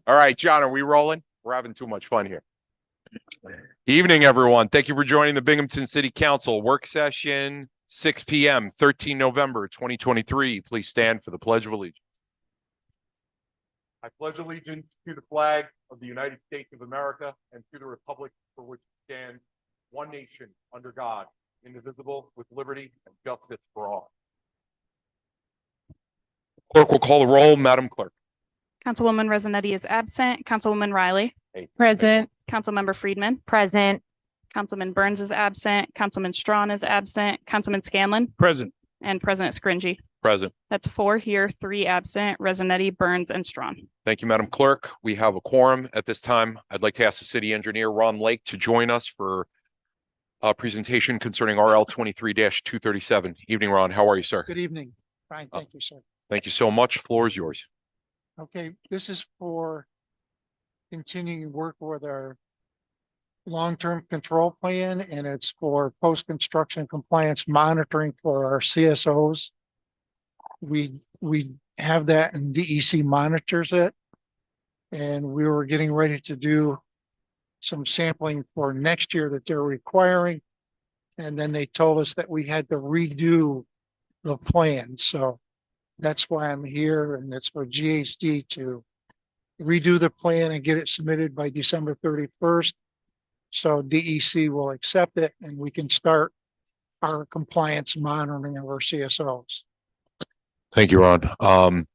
All right, John, are we rolling? We're having too much fun here. Evening, everyone. Thank you for joining the Binghamton City Council work session, 6 p.m., 13 November, 2023. Please stand for the Pledge of Allegiance. I pledge allegiance to the flag of the United States of America and to the republic for which it stands, one nation, under God, indivisible, with liberty and justice for all. Clerk will call the roll. Madam Clerk. Councilwoman Rezanetti is absent. Councilwoman Riley. Present. Councilmember Friedman. Present. Councilman Burns is absent. Councilman Strawn is absent. Councilman Scanlon. Present. And President Scringy. Present. That's 4 here, 3 absent. Rezanetti, Burns, and Strawn. Thank you, Madam Clerk. We have a quorum at this time. I'd like to ask the city engineer, Ron Lake, to join us for a presentation concerning RL 23-237. Evening, Ron. How are you, sir? Good evening. Fine, thank you, sir. Thank you so much. Floor is yours. Okay, this is for continuing work with our long-term control plan, and it's for post-construction compliance monitoring for our CSOs. We have that, and DEC monitors it. And we were getting ready to do some sampling for next year that they're requiring. And then they told us that we had to redo the plan. So that's why I'm here, and it's for GHD to redo the plan and get it submitted by December 31st. So DEC will accept it and we can start our compliance monitoring of our CSOs. Thank you, Ron.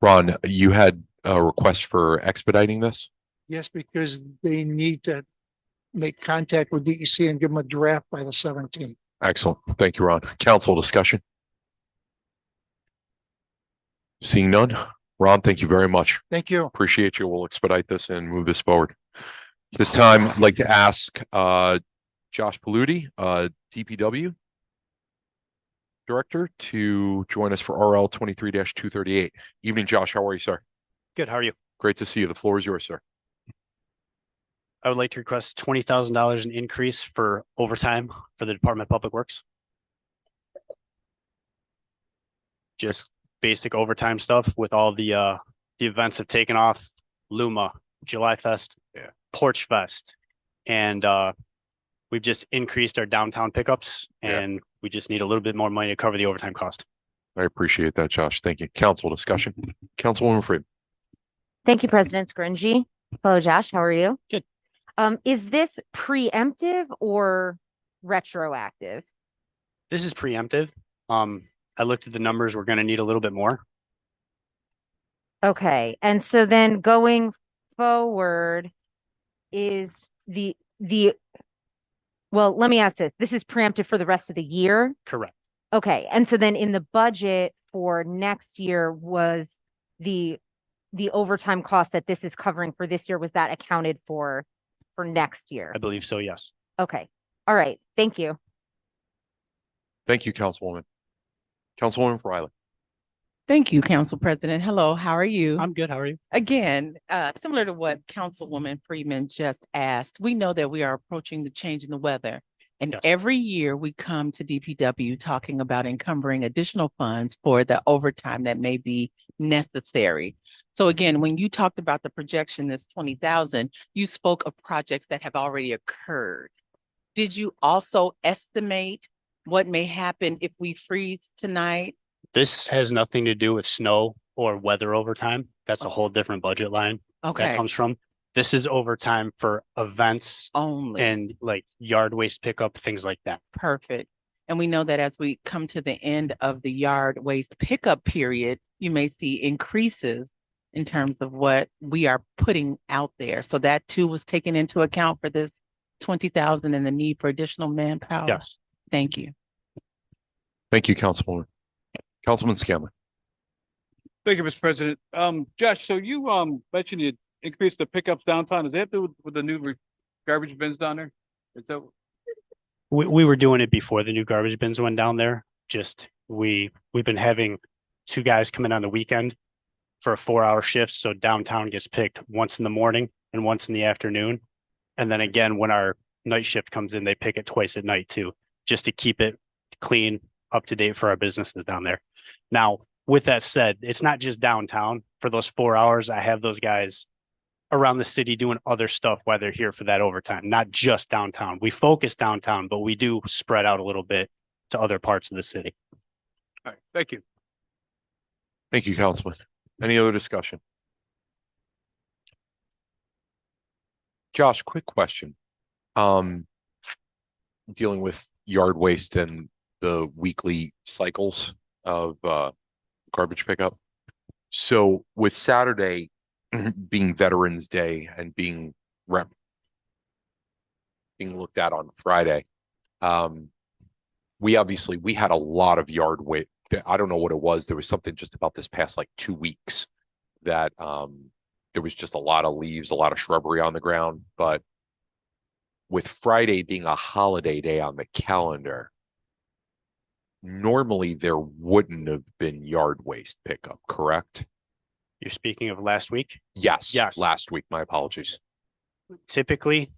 Ron, you had a request for expediting this? Yes, because they need to make contact with DEC and give them a draft by the 17th. Excellent. Thank you, Ron. Council discussion? Seeing none. Ron, thank you very much. Thank you. Appreciate you. We'll expedite this and move this forward. This time, I'd like to ask Josh Paludi, DPW Director, to join us for RL 23-238. Evening, Josh. How are you, sir? Good. How are you? Great to see you. The floor is yours, sir. I would like to request $20,000 in increase for overtime for the Department of Public Works. Just basic overtime stuff with all the events have taken off. Luma, July Fest, Porch Fest, and we've just increased our downtown pickups, and we just need a little bit more money to cover the overtime cost. I appreciate that, Josh. Thank you. Council discussion. Councilwoman Friedman. Thank you, President Scringy. Hello, Josh. How are you? Good. Is this preemptive or retroactive? This is preemptive. I looked at the numbers. We're going to need a little bit more. Okay. And so then going forward is well, let me ask this. This is preemptive for the rest of the year? Correct. Okay. And so then in the budget for next year was the overtime cost that this is covering for this year, was that accounted for next year? I believe so. Yes. Okay. All right. Thank you. Thank you, Councilwoman. Councilwoman Riley. Thank you, Council President. Hello, how are you? I'm good. How are you? Again, similar to what Councilwoman Freeman just asked, we know that we are approaching the change in the weather. And Yes. every year we come to DPW talking about encumbering additional funds for the overtime that may be necessary. So again, when you talked about the projection, this 20,000, you spoke of projects that have already occurred. Did you also estimate what may happen if we freeze tonight? This has nothing to do with snow or weather overtime. That's a whole different budget line that Okay, comes from. This is overtime for events only. and like yard waste pickup, things like that. Perfect. And we know that as we come to the end of the yard waste pickup period, you may see increases in terms of what we are putting out there. So that too was taken into account for this 20,000 and the need for additional manpower. Yes. Thank you. Thank you, Councilwoman. Councilman Scanlon. Thank you, Mr. President. Josh, so you mentioned you increased the pickups downtown. Does that have to do with the new garbage bins down there? Is that We were doing it before the new garbage bins went down there. Just we've been having 2 guys come in on the weekend for a 4-hour shift. So downtown gets picked once in the morning and once in the afternoon. And then again, when our night shift comes in, they pick it twice at night too, just to keep it clean, up to date for our businesses down there. Now, with that said, it's not just downtown. For those 4 hours, I have those guys around the city doing other stuff while they're here for that overtime, not just downtown. We focus downtown, but we do spread out a little bit to other parts of the city. All right, thank you. Thank you, Councilman. Any other discussion? Josh, quick question. Dealing with yard waste and the weekly cycles of garbage pickup. So with Saturday being Veterans Day and being looked at on Friday, we had a lot of yard waste. I don't know what it was. There was something just about this past like 2 weeks that there was just a lot of leaves, a lot of shrubbery on the ground. But with Friday being a holiday day on the calendar, normally there wouldn't have been yard waste pickup, correct? You're speaking of last week. Yes. Yes. Last week. My apologies. Typically,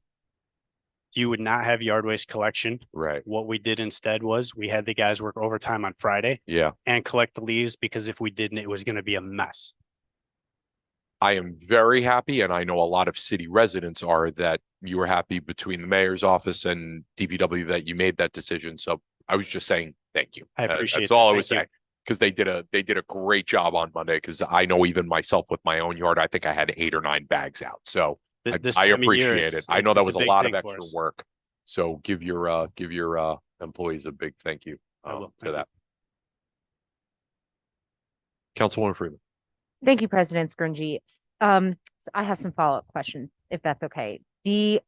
you would not have yard waste collection. Right. What we did instead was we had the guys work overtime on Friday Yeah. and collect the leaves, because if we didn't, it was going to be a mess. I am very happy, and I know a lot of city residents are, that you were happy between the mayor's office and DPW that you made that decision. So I was just saying thank you. I appreciate That's all that. I was Thank you. saying, because they did a great job on Monday. Because I know even myself with my own yard, I think I had 8 or 9 bags out. So This I time of year, appreciate it. it's- I know it's- that it's was a big lot of thing for extra us. work. So give your employees a big thank you I will. to Thank you. that. Councilwoman Freeman. Thank you, President Scringy. So I have some follow-up questions, if that's okay. The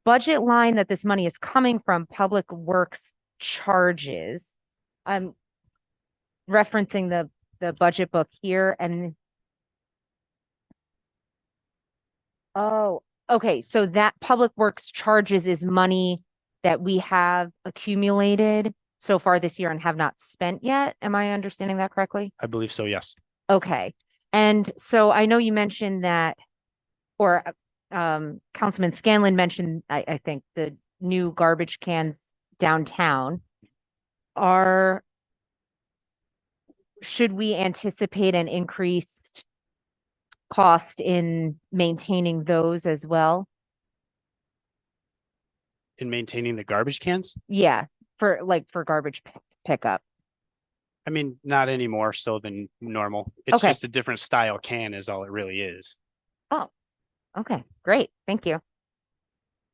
budget line that this money is coming from, Public Works charges, I'm referencing the budget book here, and oh, okay, so that Public Works charges is money that we have accumulated so far this year and have not spent yet. Am I understanding that correctly? I believe so. Yes. Okay. And so I know you mentioned that, or Councilman Scanlon mentioned, I think, the new garbage cans downtown. Should we anticipate an increased cost in maintaining those as well? In maintaining the garbage cans. Yeah, for garbage pickup. I mean, not any more so than normal. It's Okay. just a different style can is all it really is. Okay, great. Thank you.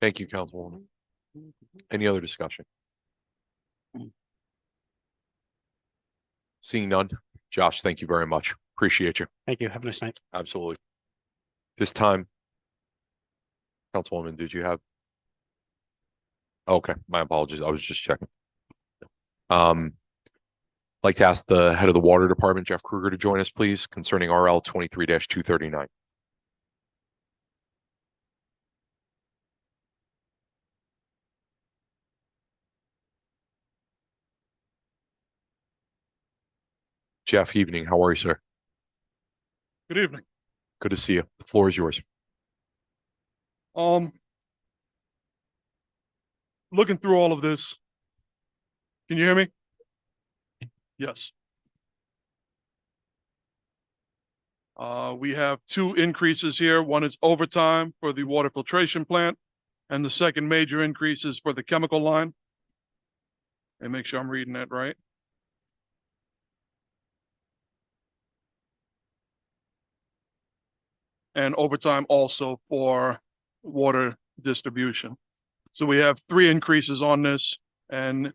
Thank you, Councilwoman. Any other discussion? Seeing none. Josh, thank you very much. Appreciate you. Thank you. Have a nice night. Absolutely. This time, Councilwoman, did you have? Okay, my apologies. I was just checking. Like to ask the head of the water department, Jeff Kruger, to join us, please, concerning RL 23-239. Jeff, evening. How are you, sir? Good evening. Good to see you. The floor is yours. Looking through all of this. Can you hear me? Yes. We have 2 increases here. One is overtime for the water filtration plant, and the second major increase is for the chemical line. And make sure I'm reading that right. And overtime also for water distribution. So we have 3 increases on this, and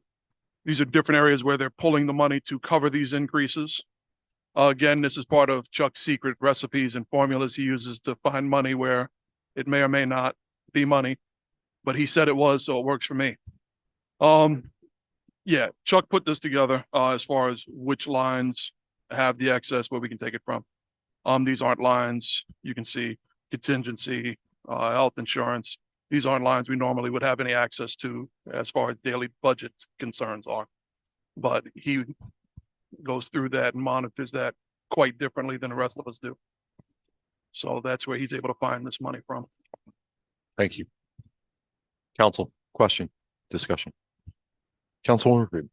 these are different areas where they're pulling the money to cover these increases. Again, this is part of Chuck's secret recipes and formulas he uses to find money where it may or may not be money, but he said it was, so it works for me. Yeah, Chuck put this together as far as which lines have the excess where we can take it from. These aren't lines you can see contingency, health insurance. These aren't lines we normally would have any access to as far as daily budget concerns are. But he goes through that and monitors that quite differently than the rest of us do. So that's where he's able to find this money from. Thank you. Council, question, discussion. Councilwoman Freeman.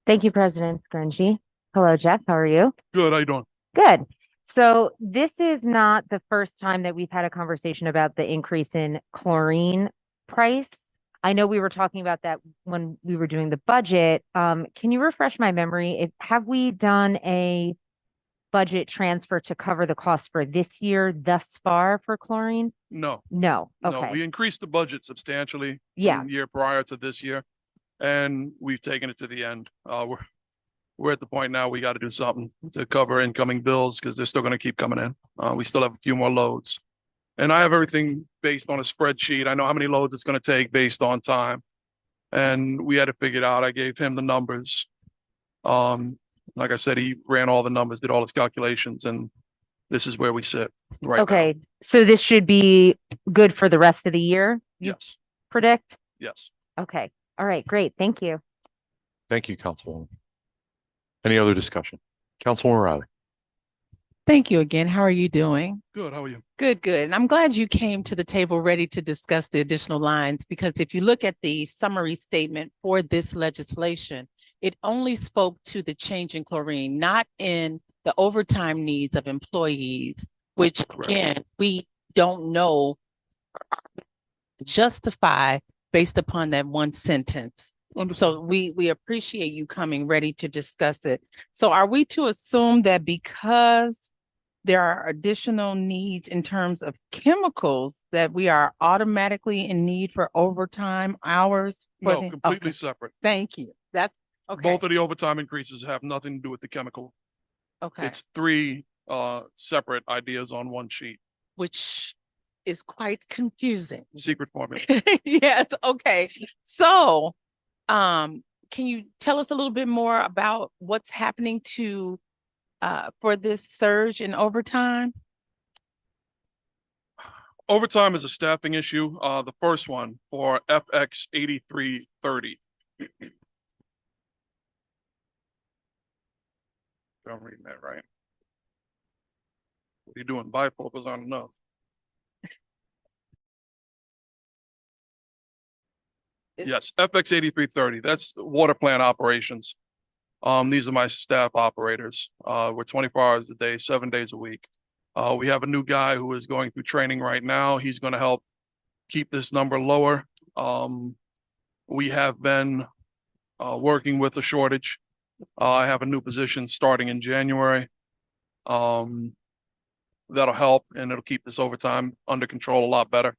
Thank you, President Grungy. Hello, Jeff. How are you? Good, how you doing? Good. So this is not the first time that we've had a conversation about the increase in chlorine price. I know we were talking about that when we were doing the budget. Can you refresh my memory? Have we done a budget transfer to cover the cost for this year thus far for chlorine? No, No. no, Okay. we increased the budget substantially Yeah. from the year prior to this year. And we've taken it to the end. We're at the point now, we got to do something to cover incoming bills because they're still going to keep coming in. We still have a few more loads. And I have everything based on a spreadsheet. I know how many loads it's going to take based on time. And we had to figure it out. I gave him the numbers. Like I said, he ran all the numbers, did all his calculations, and this is where we sit right now. Okay. So this should be good for the rest of the year, you Yes, predict? yes. Okay. All right. Great. Thank you. Thank you, Councilwoman. Any other discussion? Councilwoman Riley. Thank you again. How are you doing? Good, how are you? Good, good. And I'm glad you came to the table ready to discuss the additional lines, because if you look at the summary statement for this legislation, it only spoke to the change in chlorine, not in the overtime needs of employees, which Correct. again, we don't know justify based upon that one sentence. So we appreciate you coming ready to discuss it. So are we to assume that because there are additional needs in terms of chemicals that we are automatically in need for overtime hours? For No, the- completely okay, separate. thank you. That's okay. Both of the overtime increases have nothing to do with the chemical. Okay, It's three separate ideas on one sheet. which is quite confusing. Secret formula. Yes, okay. So, can you tell us a little bit more about what's happening to for this surge in overtime? Overtime is a staffing issue. The first one for FX 8330. I'm reading that right. What are you doing? Bifocals aren't enough. Yes, FX 8330. That's water plant operations. These are my staff operators. We're 24 hours a day, 7 days a week. We have a new guy who is going through training right now. He's going to help keep this number lower. We have been working with a shortage. I have a new position starting in January. That'll help, and it'll keep this overtime under control a lot better.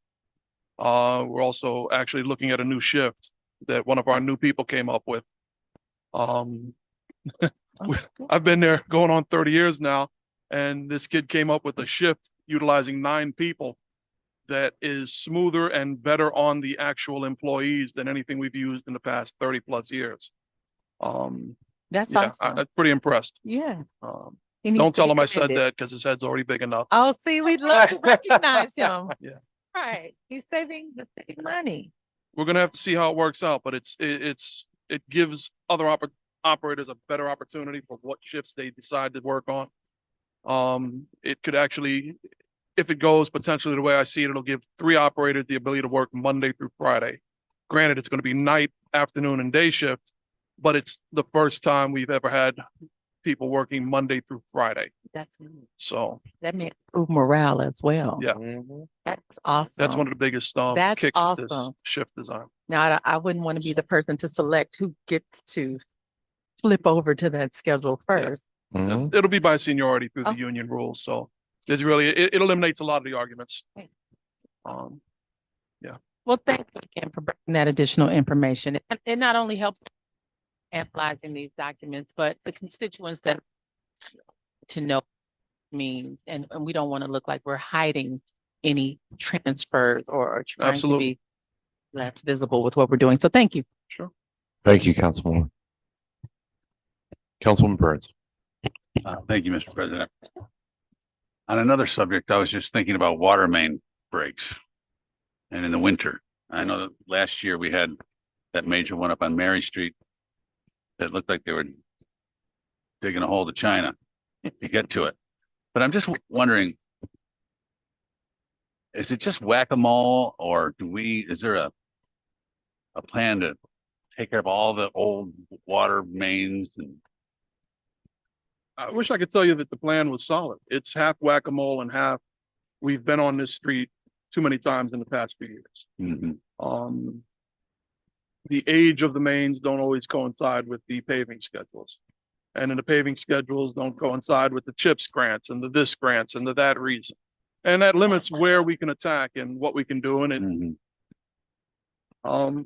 We're also actually looking at a new shift that one of our new people came up with. I've been there going on 30 years now, and this kid came up with a shift utilizing 9 people that is smoother and better on the actual employees than anything we've used in the past 30 plus years. That's Yeah, awesome. I'm pretty impressed. Yeah. He needs don't to tell be him I said commended. that because his head's already big enough. Oh, see, we'd love to recognize him. Yeah. Right. He's saving the state money. We're gonna have to see how it works out, but it gives other operators a better opportunity for what shifts they decide to work on. It could actually, if it goes potentially the way I see it, it'll give 3 operators the ability to work Monday through Friday. Granted, it's going to be night, afternoon, and day shift, but it's the first time we've ever had people working Monday through Friday. That's So that may improve morale as well. yeah, That's awesome. that's one of the biggest That's kicks with this awesome. shift design. Now, I wouldn't want to be the person to select who gets to flip over to that schedule first. Mhm. It'll be by seniority through Oh. the union rules. So there's really, it eliminates a lot of the arguments. Um, Well, thank you again for bringing that additional information. It not only helps analyzing these documents, but the constituents that to know means, and we don't want to look like we're hiding any transfers or trying to Absolutely. be less visible with what we're doing. So thank you. Sure. Thank you, Councilwoman. Councilwoman Burns. Thank you, Mr. President. On another subject, I was just thinking about water main breaks. And in the winter, I know that last year we had that major one up on Mary Street that looked like they were digging a hole to China to get to it. But I'm just wondering, is it just whack-a-mole, or is there a plan to take care of all the old water mains and? I wish I could tell you that the plan was solid. It's half whack-a-mole and half, we've been on this street too many times in the past few years. Mhm. The age of the mains don't always coincide with the paving schedules. And then the paving schedules don't coincide with the CHIPS grants and the this grants and the that reason. And that limits where we can attack and what we can do. And it, Mhm.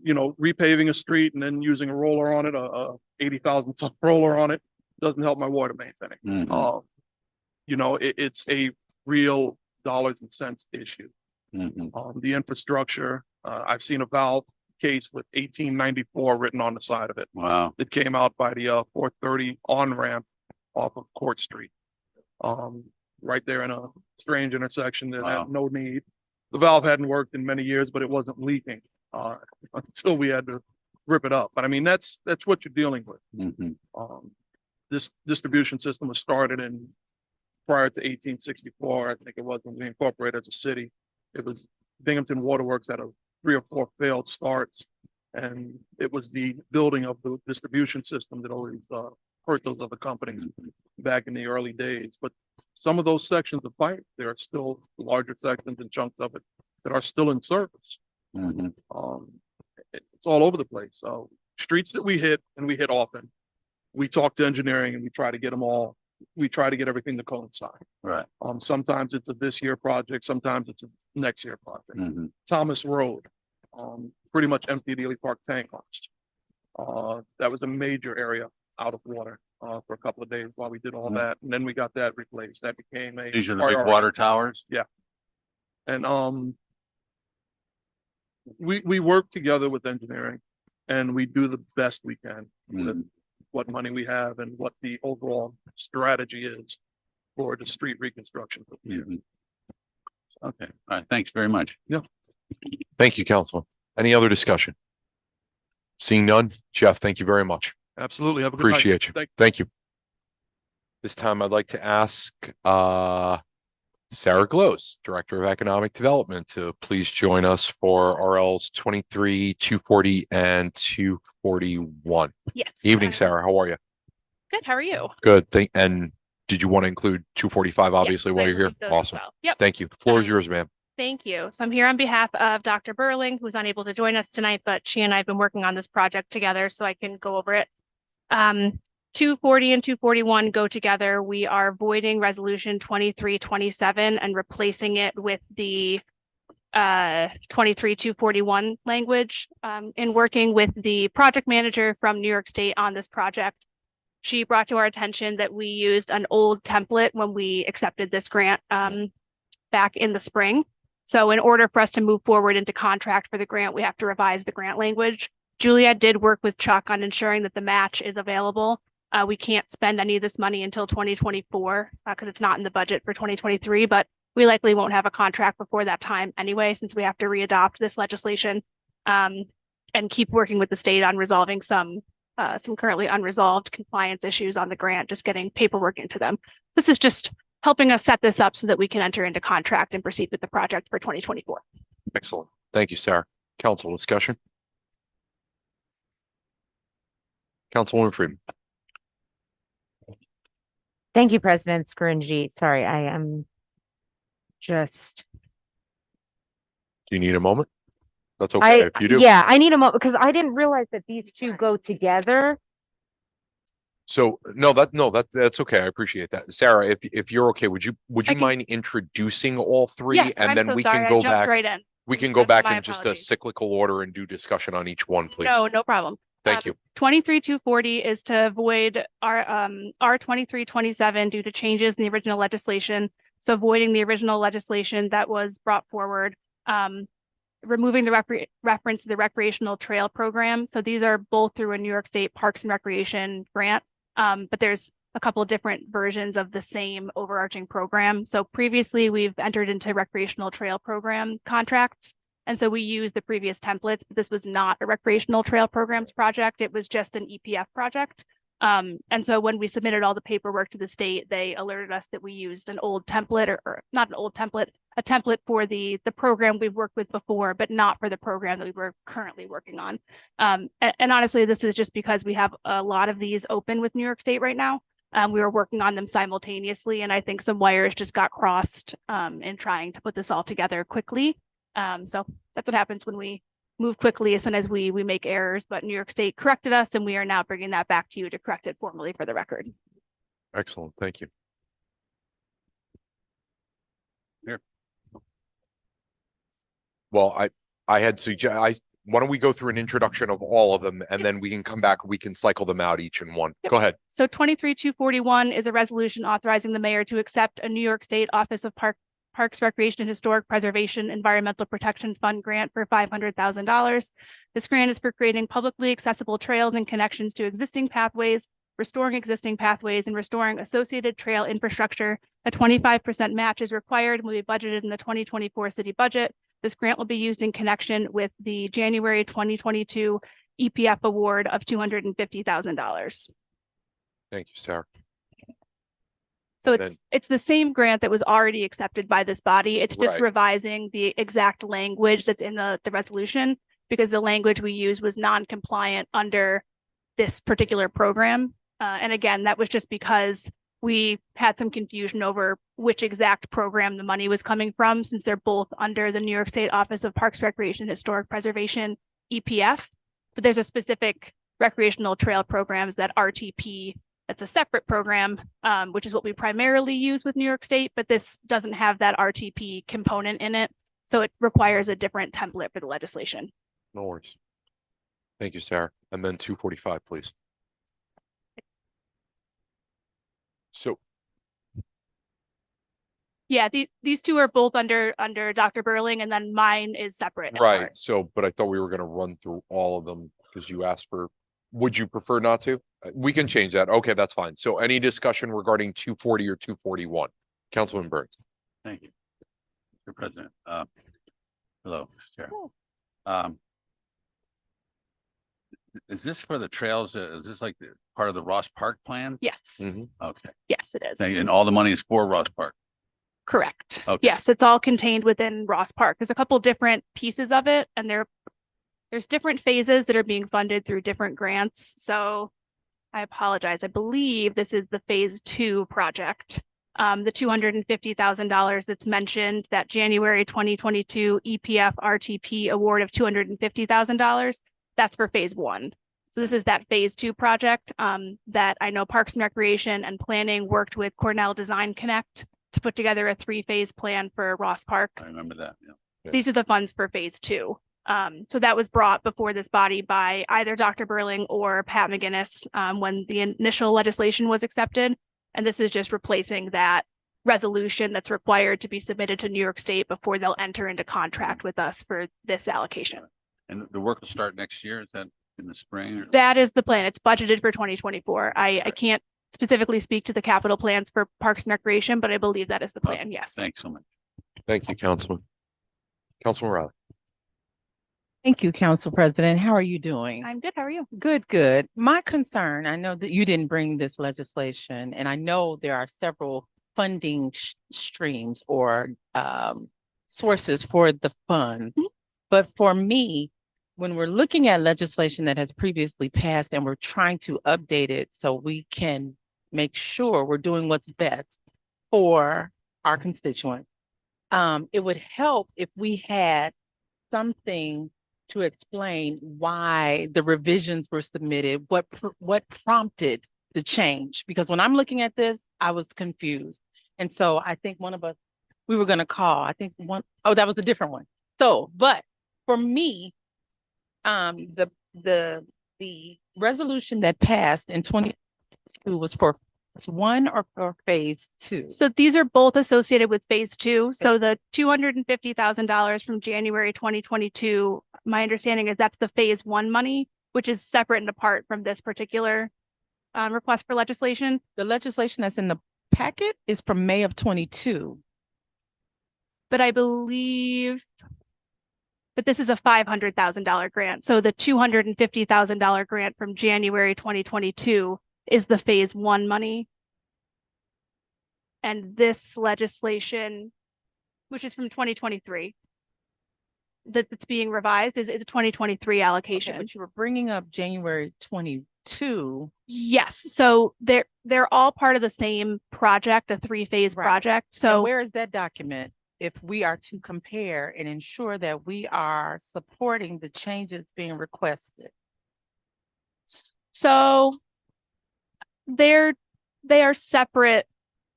you know, repaving a street and then using a roller on it, a 80,000 ton roller on it, doesn't help my water mains any. Mhm. You know, it's a real dollars and cents issue. Mhm. The infrastructure, I've seen a valve case with 1894 written on the side of it. Wow. That came out by the 430 on ramp off of Court Street. Right there in a strange intersection that Wow. had no need. The valve hadn't worked in many years, but it wasn't leaking until we had to rip it up. But I mean, that's what you're dealing with. Mhm. This distribution system was started in prior to 1864. I think it was when we incorporated as a city. It was Binghamton Waterworks had 3 or 4 failed starts. And it was the building of the distribution system that always hurt those other companies back in the early days. But some of those sections of pipe, there are still larger sections and chunks of it that are still in service. Mhm. It's all over the place. So streets that we hit and we hit often, we talk to engineering and we try to get them all. We try to get everything to coincide. Right. Sometimes it's a this year project, sometimes it's a next year project. Mhm. Thomas Road, pretty much emptied Ely Park tank last. That was a major area out of water for a couple of days while we did all Mhm. that, and then we got that replaced. That became a These are the big priority. water towers? And we work together with engineering, and we do the best we can with Mhm. what money we have and what the overall strategy is for the street reconstruction. Mhm. Okay, all right, thanks very much. Thank you, Councilman. Any other discussion? Seeing none, Jeff, thank you very much. Absolutely. Have a good night. Appreciate you. Thank- Thank you. This time I'd like to ask Sarah Glose, Director of Economic Development, to please join us for RLs 23, 240, and 241. Yes. Evening, Sarah. How are you? Good. How are you? Good. And did you want to include 245, obviously, Yes, while I you're will here? keep those as Awesome. well. Yep. Thank you. The floor is Um, yours, ma'am. Thank you. So I'm here on behalf of Dr. Burling, who's unable to join us tonight, but she and I have been working on this project together, so I can go over it. 240 and 241 go together. We are voiding resolution 2327 and replacing it with the 23-241 language. In working with the project manager from New York State on this project, she brought to our attention that we used an old template when we accepted this grant back in the spring. So in order for us to move forward into contract for the grant, we have to revise the grant language. Juliet did work with Chuck on ensuring that the match is available. We can't spend any of this money until 2024 because it's not in the budget for 2023, but we likely won't have a contract before that time anyway, since we have to readopt this legislation and keep working with the state on resolving some currently unresolved compliance issues on the grant, just getting paperwork into them. This is just helping us set this up so that we can enter into contract and proceed with the project for 2024. Excellent. Thank you, Sarah. Council discussion. Councilwoman Freeman. Thank you, President Scaringi. Sorry, I am just, Do you need a moment? That's okay if you do. yeah, I need a moment because I didn't realize that these two go together. So that's okay. I appreciate that. Sarah, if you're okay, would you I can- mind introducing all three Yes, and I'm then so we sorry. can I go jumped back. right in. We can go That's back my in just a apologies. cyclical order and do discussion on each one, please. No problem. Thank you. 23-240 is to void our R2327 due to changes in the original legislation. So voiding the original legislation that was brought forward, removing the reference to the recreational trail program. So these are both through a New York State Parks and Recreation grant, but there's a couple of different versions of the same overarching program. So previously we've entered into recreational trail program contracts. And so we used the previous templates, but this was not a recreational trail programs project. It was just an EPF project. And so when we submitted all the paperwork to the state, they alerted us that we used an old template or not an old template, a template for the program we've worked with before, but not for the program that we were currently working on. And honestly, this is just because we have a lot of these open with New York State right now. We were working on them simultaneously, and I think some wires just got crossed in trying to put this all together quickly. So that's what happens when we move quickly as soon as we make errors, but New York State corrected us, and we are now bringing that back to you to correct it formally for the record. Excellent. Thank you. Here. Well, I had why don't we go through an introduction of all of them, and then we can come back, we can cycle them out each in one. Yep. Go ahead. So 23-241 is a resolution authorizing the mayor to accept a New York State Office of Parks, Recreation, and Historic Preservation Environmental Protection Fund grant for $500,000. This grant is for creating publicly accessible trails and connections to existing pathways, restoring existing pathways, and restoring associated trail infrastructure. A 25% match is required and will be budgeted in the 2024 city budget. This grant will be used in connection with the January 2022 EPF award of $250,000. Thank you, Sarah. So Then- it's the same grant that was already accepted by this body. It's just Right. revising the exact language that's in the resolution, because the language we used was non-compliant under this particular program. And again, that was just because we had some confusion over which exact program the money was coming from, since they're both under the New York State Office of Parks, Recreation, and Historic Preservation, EPF. But there's a specific recreational trail programs that RTP, that's a separate program, which is what we primarily use with New York State, but this doesn't have that RTP component in it. So it requires a different template for the legislation. No worries. Thank you, Sarah. And then 245, please. So, Yeah, these two are both under Dr. Burling, and then mine is separate. and right, apart. so, but I thought we were gonna run through all of them because you asked for, would you prefer not to? We can change that. Okay, that's fine. So any discussion regarding 240 or 241? Councilman Burns. Thank you. Mr. President, hello, Sarah. Is this for the trails? Is this like part of the Ross Park plan? Yes, Okay, yes, it is. and all the money is for Ross Park? Correct. Okay. Yes, it's all contained within Ross Park. There's a couple different pieces of it, and there's different phases that are being funded through different grants. So I apologize. I believe this is the phase 2 project. The $250,000 that's mentioned, that January 2022 EPF RTP award of $250,000, that's for phase 1. So this is that phase 2 project that I know Parks and Recreation and Planning worked with Cornell Design Connect to put together a 3-phase plan for Ross Park. I remember that, yeah. These are the funds for phase 2. So that was brought before this body by either Dr. Burling or Pat McGinnis when the initial legislation was accepted. And this is just replacing that resolution that's required to be submitted to New York State before they'll enter into contract with us for this allocation. And the work will start next year, is that in the spring? Or? That is the plan. It's budgeted for 2024. I can't specifically speak to the capital plans for Parks and Recreation, but I believe that is the plan, yes. Thanks so much. Thank you, Councilman. Councilman Riley. Thank you, Council President. How are you doing? I'm good. How are you? Good, good. My concern, I know that you didn't bring this legislation, and I know there are several funding streams or sources for the fund. Mhm. But for me, when we're looking at legislation that has previously passed and we're trying to update it so we can make sure we're doing what's best for our constituents, it would help if we had something to explain why the revisions were submitted, what prompted the change. Because when I'm looking at this, I was confused. And so I think one of us, we were gonna call, that was a different one. So, but for me, the resolution that passed in 2022 was for phase 1 or for phase 2? So these are both associated with phase 2. So the $250,000 from January 2022, my understanding is that's the phase 1 money, which is separate and apart from this particular request for legislation. The legislation that's in the packet is from May of 22. But I believe that this is a $500,000 grant. So the $250,000 grant from January 2022 is the phase one money. And this legislation, which is from 2023, that's being revised is a 2023 Okay, allocation. but you were bringing up January 22. Yes, so they're all part of the same project, a three-phase Right. project. And So where is that document? If we are to compare and ensure that we are supporting the changes being requested. so they are separate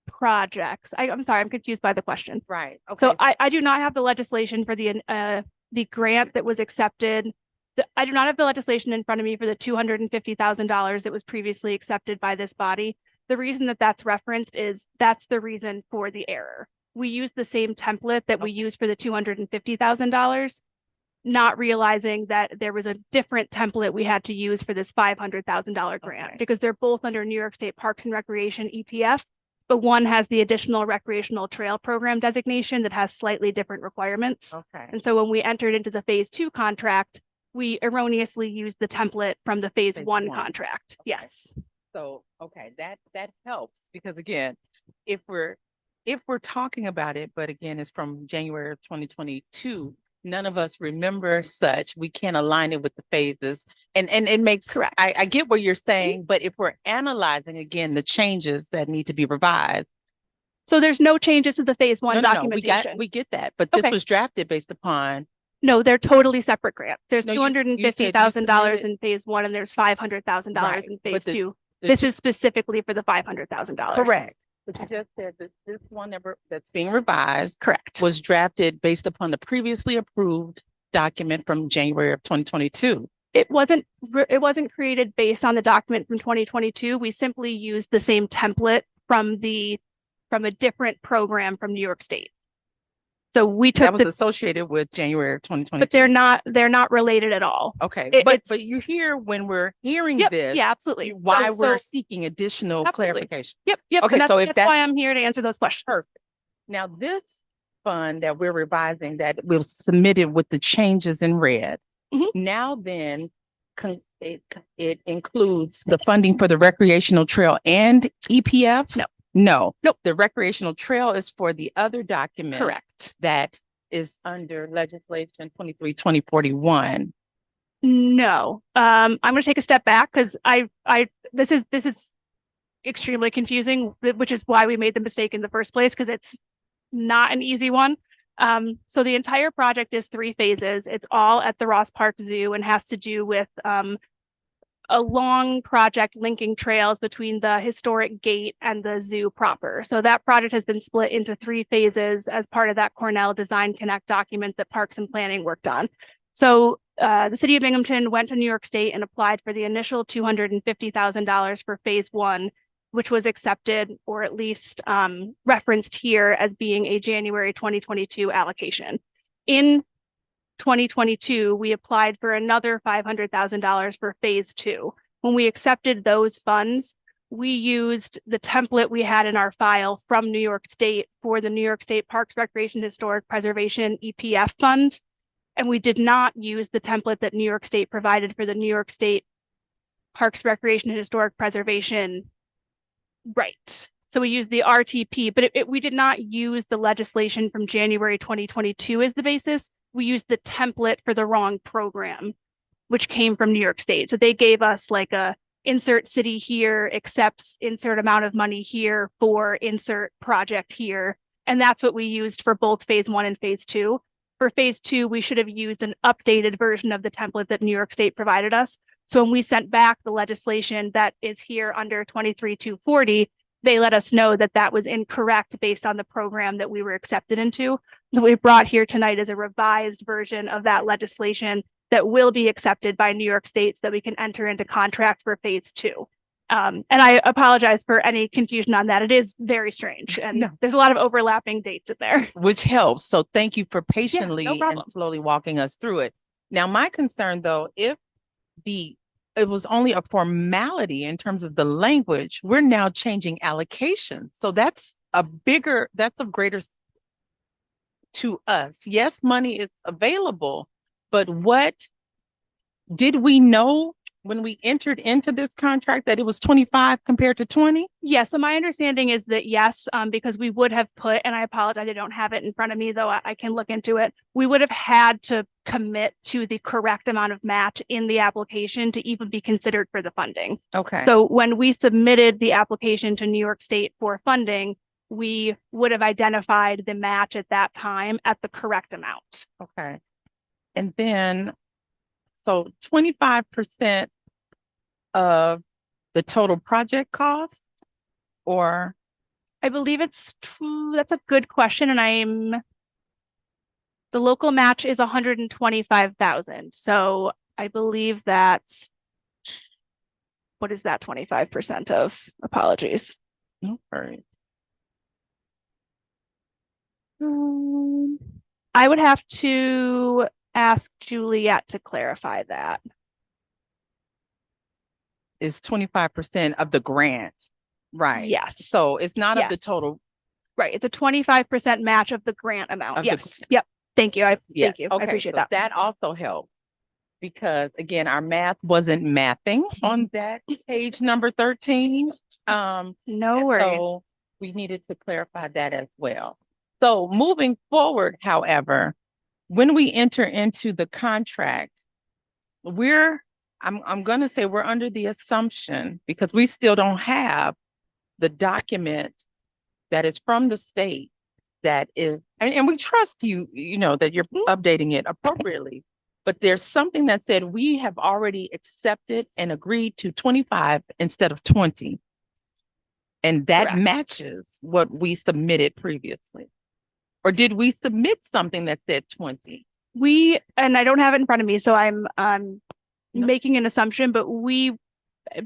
projects. I'm sorry, I'm confused by the question. Right. So I do not have the legislation for the grant that was accepted. I do not have the legislation in front of me for the $250,000 that was previously accepted by this body. The reason that that's referenced is that's the reason for the error. We used the same template that we used for the $250,000, not realizing that there was a different template we had to use for this $500,000 grant Okay. because they're both under New York State Parks and Recreation EPF, but one has the additional recreational trail program designation that has slightly different requirements. Okay. And so when we entered into the phase two contract, we erroneously used the template from the phase Phase one one. contract. Okay. Yes. So, okay, that helps because again, if we're talking about it, but again, it's from January of 2022, none of us remember such. We can't align it with the phases. And it makes Correct. I get what you're saying, but if we're analyzing again the changes that need to be revised. So there's no changes to the phase one No, documentation. we get that, but this Okay. was drafted based upon. No, they're totally separate grants. There's No, $250,000 submitted- in phase one and there's $500,000 Right, in but phase the- two. the This two- is specifically for the $500,000. Correct. But you just said that this one that's being revised Correct. was drafted based upon the previously approved document from January of 2022. It wasn't created based on the document from 2022. We simply used the same template from a different program from New York State. So we That took was associated with January of 2022. but they're not related at all. Okay, it's- but you hear when we're hearing Yep, this, yeah, absolutely. why So- we're so- seeking additional Absolutely. clarification. Yep. Okay, and so if that's why I'm here to answer those questions. Perfect. Now, this fund that we're revising that was submitted with the changes in red. Mhm. Now then, it includes the funding for the recreational trail and EPF? No. No. Nope. The recreational trail is for the other document. Correct. That is under legislation 2041. No. I'm going to take a step back because this is extremely confusing, which is why we made the mistake in the first place because it's not an easy one. So the entire project is 3 phases. It's all at the Ross Park Zoo and has to do with a long project linking trails between the historic gate and the zoo proper. So that project has been split into 3 phases as part of that Cornell Design Connect document that Parks and Planning worked on. So the city of Binghamton went to New York State and applied for the initial $250,000 for phase 1, which was accepted or at least referenced here as being a January 2022 allocation. In 2022, we applied for another $500,000 for phase 2. When we accepted those funds, we used the template we had in our file from New York State for the New York State Parks, Recreation, Historic Preservation EPF fund. And we did not use the template that New York State provided for the New York State Parks, Recreation, and Historic Preservation. Right. So we used the RTP, but we did not use the legislation from January 2022 as the basis. We used the template for the wrong program, which came from New York State. So they gave us like a insert city here, accepts insert amount of money here for insert project here. And that's what we used for both phase 1 and phase 2. For phase 2, we should have used an updated version of the template that New York State provided us. So when we sent back the legislation that is here under 23-240, they let us know that that was incorrect based on the program that we were accepted into. So what we brought here tonight is a revised version of that legislation that will be accepted by New York State so that we can enter into contract for phase 2. And I apologize for any confusion on that. It is very strange and No. there's a lot of overlapping dates in there. Which helps. So thank you for patiently and problem. slowly walking us through it. Now, my concern though, if it was only a formality in terms of the language, we're now changing allocation. So that's of greater to us. Yes, money is available, but what did we know when we entered into this contract that it was 25 compared to 20? Yeah, so my understanding is that yes, because we would have put, and I apologize, I don't have it in front of me, though I can look into it. We would have had to commit to the correct amount of match in the application to even be considered for the funding. Okay. So when we submitted the application to New York State for funding, we would have identified the match at that time at the correct amount. Okay. And then, so 25% of the total project cost, or? I believe it's true. That's a good question. And the local match is 125,000. So I believe that's, what is that 25% of? Apologies. No worries. I would have to ask Juliet to clarify that. Is 25% of the grant, right? Yes. So it's not of the Yes. total. Right. It's a 25% match of the grant amount. Of the Yes. Yep. Thank you. Yeah, Thank you. I okay, appreciate so that. that also helped. Because again, our math wasn't mathing on that page number 13. No And worries. so we needed to clarify that as well. So moving forward, however, when we enter into the contract, I'm gonna say we're under the assumption, because we still don't have the document that is from the state that is, and we trust you, that you're updating it appropriately. But there's something that said we have already accepted and agreed to 25 instead of 20. And that Correct. matches what we submitted previously. Or did we submit something that said 20? And I don't have it in front of me, so I'm No. making an assumption, but we,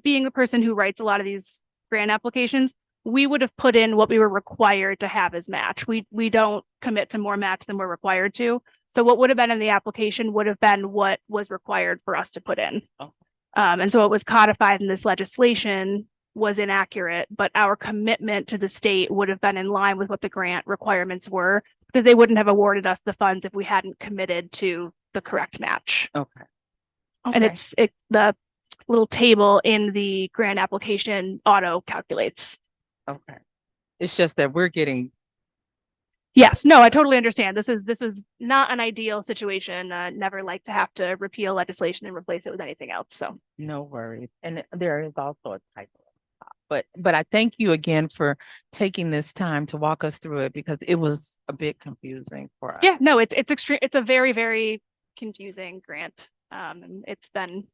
being the person who writes a lot of these grant applications, we would have put in what we were required to have as match. We don't commit to more match than we're required to. So what would have been in the application would have been what was required for us to put in. Okay. And so what was codified in this legislation was inaccurate, but our commitment to the state would have been in line with what the grant requirements were, because they wouldn't have awarded us the funds if we hadn't committed to the correct match. Okay. And the little table in the grant application auto calculates. Okay. It's just that we're getting, Yes, no, I totally understand. This was not an ideal situation. Never like to have to repeal legislation and replace it with anything else. So no worries. And there is also a typo. But I thank you again for taking this time to walk us through it, because it was a bit confusing for us. yeah, no, it's extreme. It's a very, very confusing grant. And it's been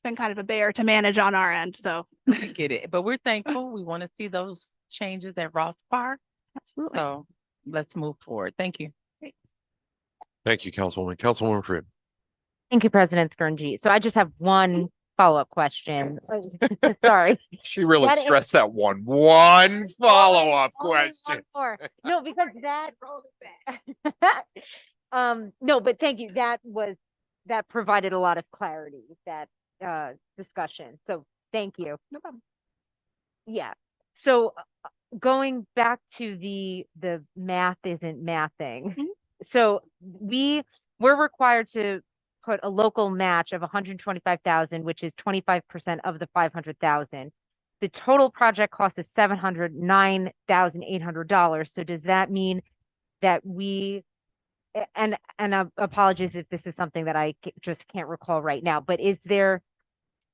kind of a bear to manage on our end. So I get it. But we're thankful. We want to see those changes at Ross Park. absolutely. So let's move forward. Thank you. Thank you, Councilwoman. Councilwoman Freeman. Thank you, President Skirnji. So I just have one follow-up question. Sorry. She really That is- stressed that one follow-up Only one question. more. No, because that. No, but thank you. That provided a lot of clarity, that discussion. So thank you. No problem. Yeah. So going back to the math isn't mathing. Mhm. So we're required to put a local match of 125,000, which is 25% of the 500,000. The total project cost is $709,800. So does that mean that and apologies if this is something that I just can't recall right now, but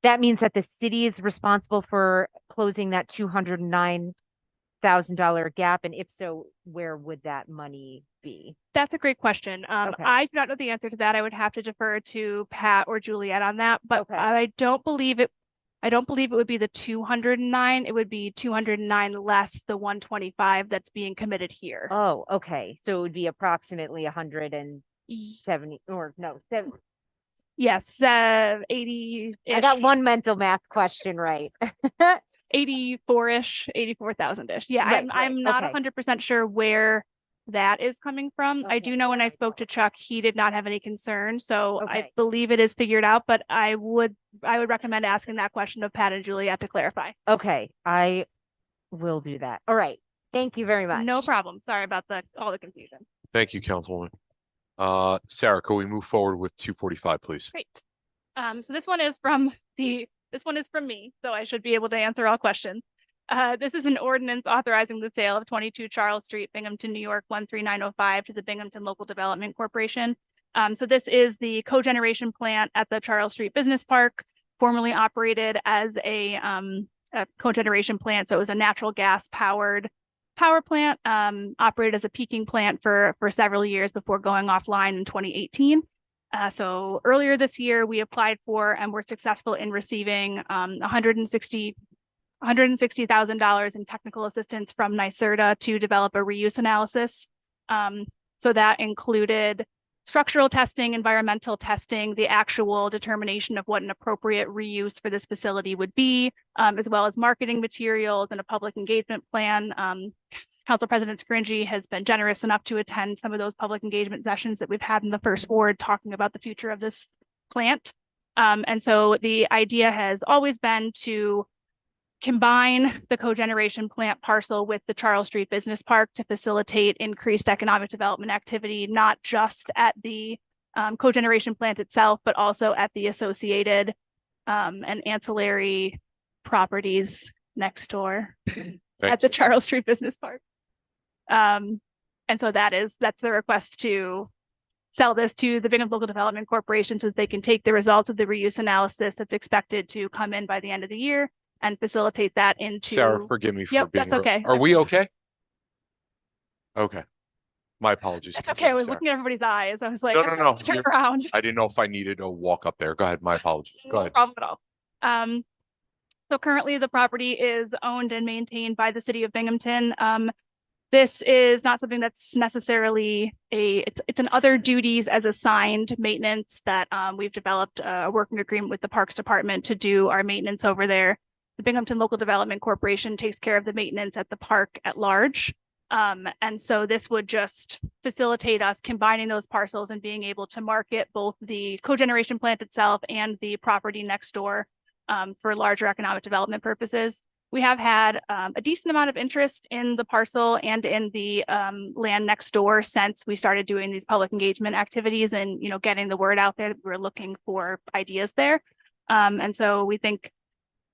that means that the city is responsible for closing that $209,000 gap? And if so, where would that money be? That's a great question. Okay. I do not know the answer to that. I would have to defer to Pat or Juliet on that, but Okay. I don't believe it would be the 209. It would be 209 less the 125 that's being committed here. Oh, okay. So it would be approximately 170 or no, Yes, 80. I got one mental math question right. 84-ish, 84,000-ish. Yeah, Right, I'm not okay. 100% sure where that is coming from. I do Okay. know when I spoke to Chuck, he did not have any concern. So I Okay. believe it is figured out, but I would recommend asking that question of Pat and Juliet to clarify. Okay, I will do that. All right. Thank you very much. No problem. Sorry about all the confusion. Thank you, Councilwoman. Sarah, could we move forward with 245, please? Great. So this one is from me, so I should be able to answer all questions. This is an ordinance authorizing the sale of 22 Charles Street, Binghamton, New York, 13905 to the Binghamton Local Development Corporation. So this is the cogeneration plant at the Charles Street Business Park, formerly operated as a cogeneration plant. So it was a natural gas powered power plant, operated as a peaking plant for several years before going offline in 2018. So earlier this year, we applied for and were successful in receiving $160,000 in technical assistance from NYSERDA to develop a reuse analysis. So that included structural testing, environmental testing, the actual determination of what an appropriate reuse for this facility would be, as well as marketing materials and a public engagement plan. Council President Scringy has been generous enough to attend some of those public engagement sessions that we've had in the first ward talking about the future of this plant. And so the idea has always been to combine the cogeneration plant parcel with the Charles Street Business Park to facilitate increased economic development activity, not just at the cogeneration plant itself, but also at the associated and ancillary properties next door at the Charles Street Business Park. And so that's the request to sell this to the Binghamton Local Development Corporation so that they can take the results of the reuse analysis that's expected to come in by the end of the year and facilitate that into. Sarah, forgive me for Yep, being that's okay. Are we okay? Okay. My apologies. That's okay. I was Sarah. looking at everybody's eyes. I was like, No. turn You're- around. I didn't know if I needed to walk up there. Go ahead. My apologies. Go No ahead. problem at all. So currently the property is owned and maintained by the city of Binghamton. This is not something that's necessarily it's an other duties as assigned maintenance that we've developed a working agreement with the Parks Department to do our maintenance over there. The Binghamton Local Development Corporation takes care of the maintenance at the park at large. And so this would just facilitate us combining those parcels and being able to market both the cogeneration plant itself and the property next door for larger economic development purposes. We have had a decent amount of interest in the parcel and in the land next door since we started doing these public engagement activities and, getting the word out there that we're looking for ideas there. And so we think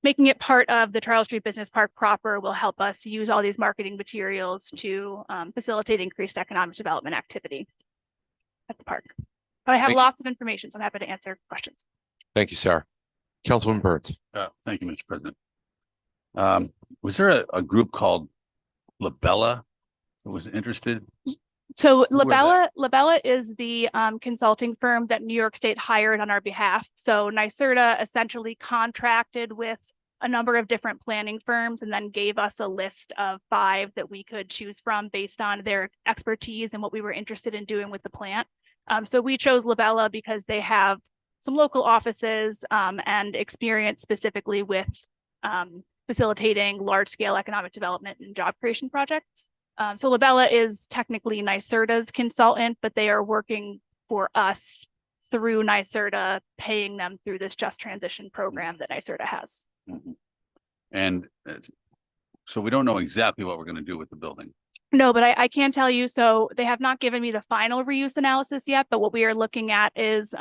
making it part of the Charles Street Business Park proper will help us use all these marketing materials to facilitate increased economic development activity at the park. But I have Thanks. lots of information, so I'm happy to answer questions. Thank you, Sarah. Councilwoman Burns. Thank you, Mr. President. Was there a group called Labella that was interested? So Who are Labella is the consulting firm that New York State hired on our behalf. So NYSERDA essentially contracted with a number of different planning firms and then gave us a list of 5 that we could choose from based on their expertise and what we were interested in doing with the plant. So we chose Labella because they have some local offices and experience specifically with facilitating large-scale economic development and job creation projects. So Labella is technically NYSERDA's consultant, but they are working for us through NYSERDA, paying them through this Just Transition program that NYSERDA has. Mhm. And so we don't know exactly what we're going to do with the building. No, but I can tell you, so they have not given me the final reuse analysis yet, but what we are looking at is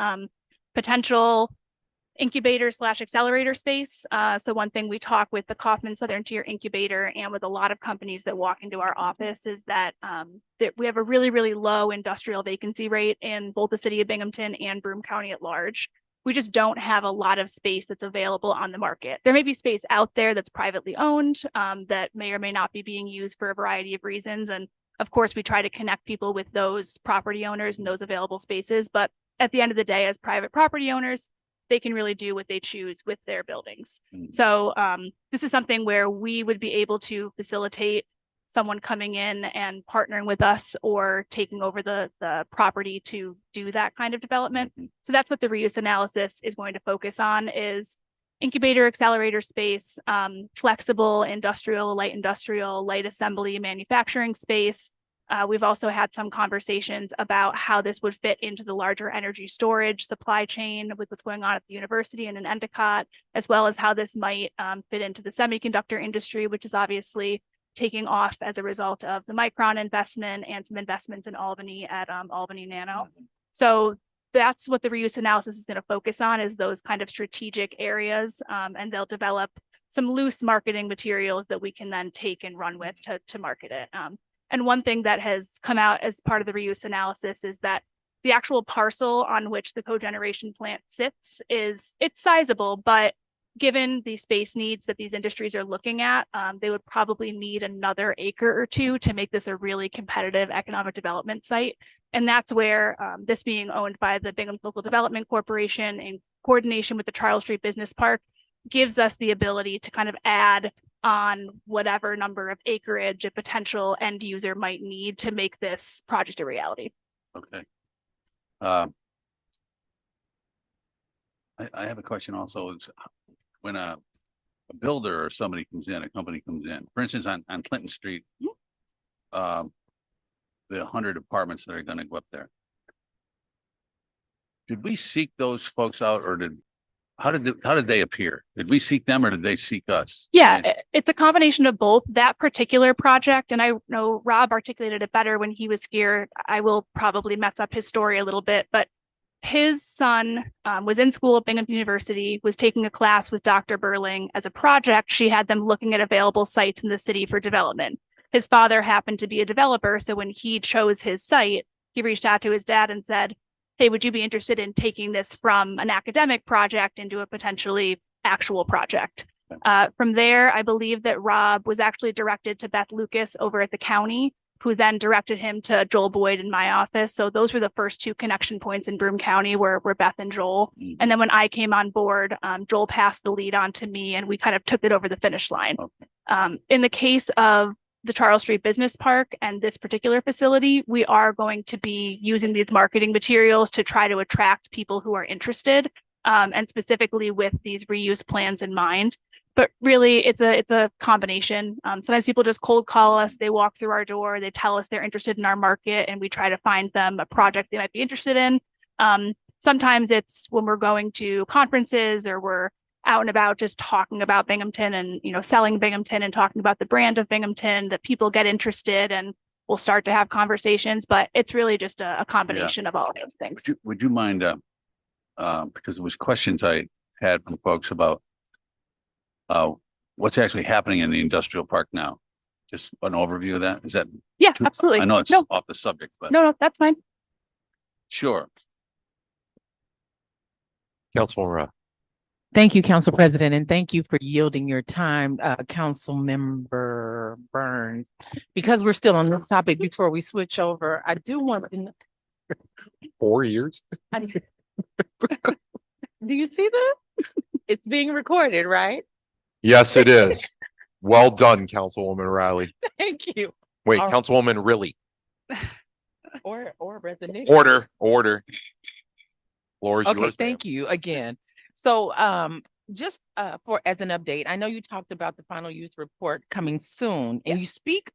potential incubator / accelerator space. So one thing we talk with the Kauffman Southern Tier Incubator and with a lot of companies that walk into our office is that we have a really, really low industrial vacancy rate in both the city of Binghamton and Broome County at large. We just don't have a lot of space that's available on the market. There may be space out there that's privately owned that may or may not be being used for a variety of reasons. And of course, we try to connect people with those property owners and those available spaces. But at the end of the day, as private property owners, they can really do what they choose with their buildings. Mhm. So this is something where we would be able to facilitate someone coming in and partnering with us or taking over the property to do that kind of development. Mhm. So that's what the reuse analysis is going to focus on is incubator, accelerator space, flexible industrial, light assembly, manufacturing space. We've also had some conversations about how this would fit into the larger energy storage supply chain with what's going on at the university and in Endicott, as well as how this might fit into the semiconductor industry, which is obviously taking off as a result of the Micron investment and some investments in Albany at Albany Nano. So that's what the reuse analysis is going to focus on, is those kind of strategic areas. And they'll develop some loose marketing materials that we can then take and run with to market it. And one thing that has come out as part of the reuse analysis is that the actual parcel on which the cogeneration plant sits it's sizable, but given the space needs that these industries are looking at, they would probably need another acre or two to make this a really competitive economic development site. And that's where this being owned by the Bingham Local Development Corporation in coordination with the Charles Street Business Park gives us the ability to kind of add on whatever number of acreage a potential end user might need to make this project a reality. Okay. I have a question also. Is when a builder or somebody comes in, a company comes in, for instance, on Clinton Street, the 100 apartments that are gonna go up there. Did we seek those folks out, or how did they appear? Did we seek them or did they seek us? Yeah, And- it's a combination of both. That particular project, and I know Rob articulated it better when he was here. I will probably mess up his story a little bit, but his son was in school at Binghamton University, was taking a class with Dr. Burling. As a project, she had them looking at available sites in the city for development. His father happened to be a developer, so when he chose his site, he reached out to his dad and said, hey, would you be interested in taking this from an academic project into a potentially actual project? From there, I believe that Rob was actually directed to Beth Lucas over at the county, who then directed him to Joel Boyd in my office. So those were the first two connection points in Broome County were Beth and Joel. Mhm. And then when I came on board, Joel passed the lead on to me and we kind of took it over the finish line. Okay. In the case of the Charles Street Business Park and this particular facility, we are going to be using these marketing materials to try to attract people who are interested, and specifically with these reuse plans in mind. But really, it's a combination. Sometimes people just cold call us, they walk through our door, they tell us they're interested in our market, and we try to find them a project they might be interested in. Sometimes it's when we're going to conferences or we're out and about just talking about Binghamton and, selling Binghamton and talking about the brand of Binghamton, that people get interested and we'll start to have conversations. But it's really just a combination of all of those things. Would you mind, because there was questions I had from folks about what's actually happening in the industrial park now? Just an overview of that. Is that? Yeah, absolutely. I know it's No, off the subject, but no, that's fine. sure. Councilwoman Rowe. Thank you, Council President, and thank you for yielding your time, Council Member Burns. Because we're still on this topic before we switch over, I do want to. 4 years? Do you see that? It's being recorded, right? Yes, it is. Well done, Councilwoman Riley. Thank you. Wait, All- Councilwoman Riley. Or resignation. Order. Floor is Okay, yours. thank you again. So just for as an update, I know you talked about the final use report coming soon, and you speak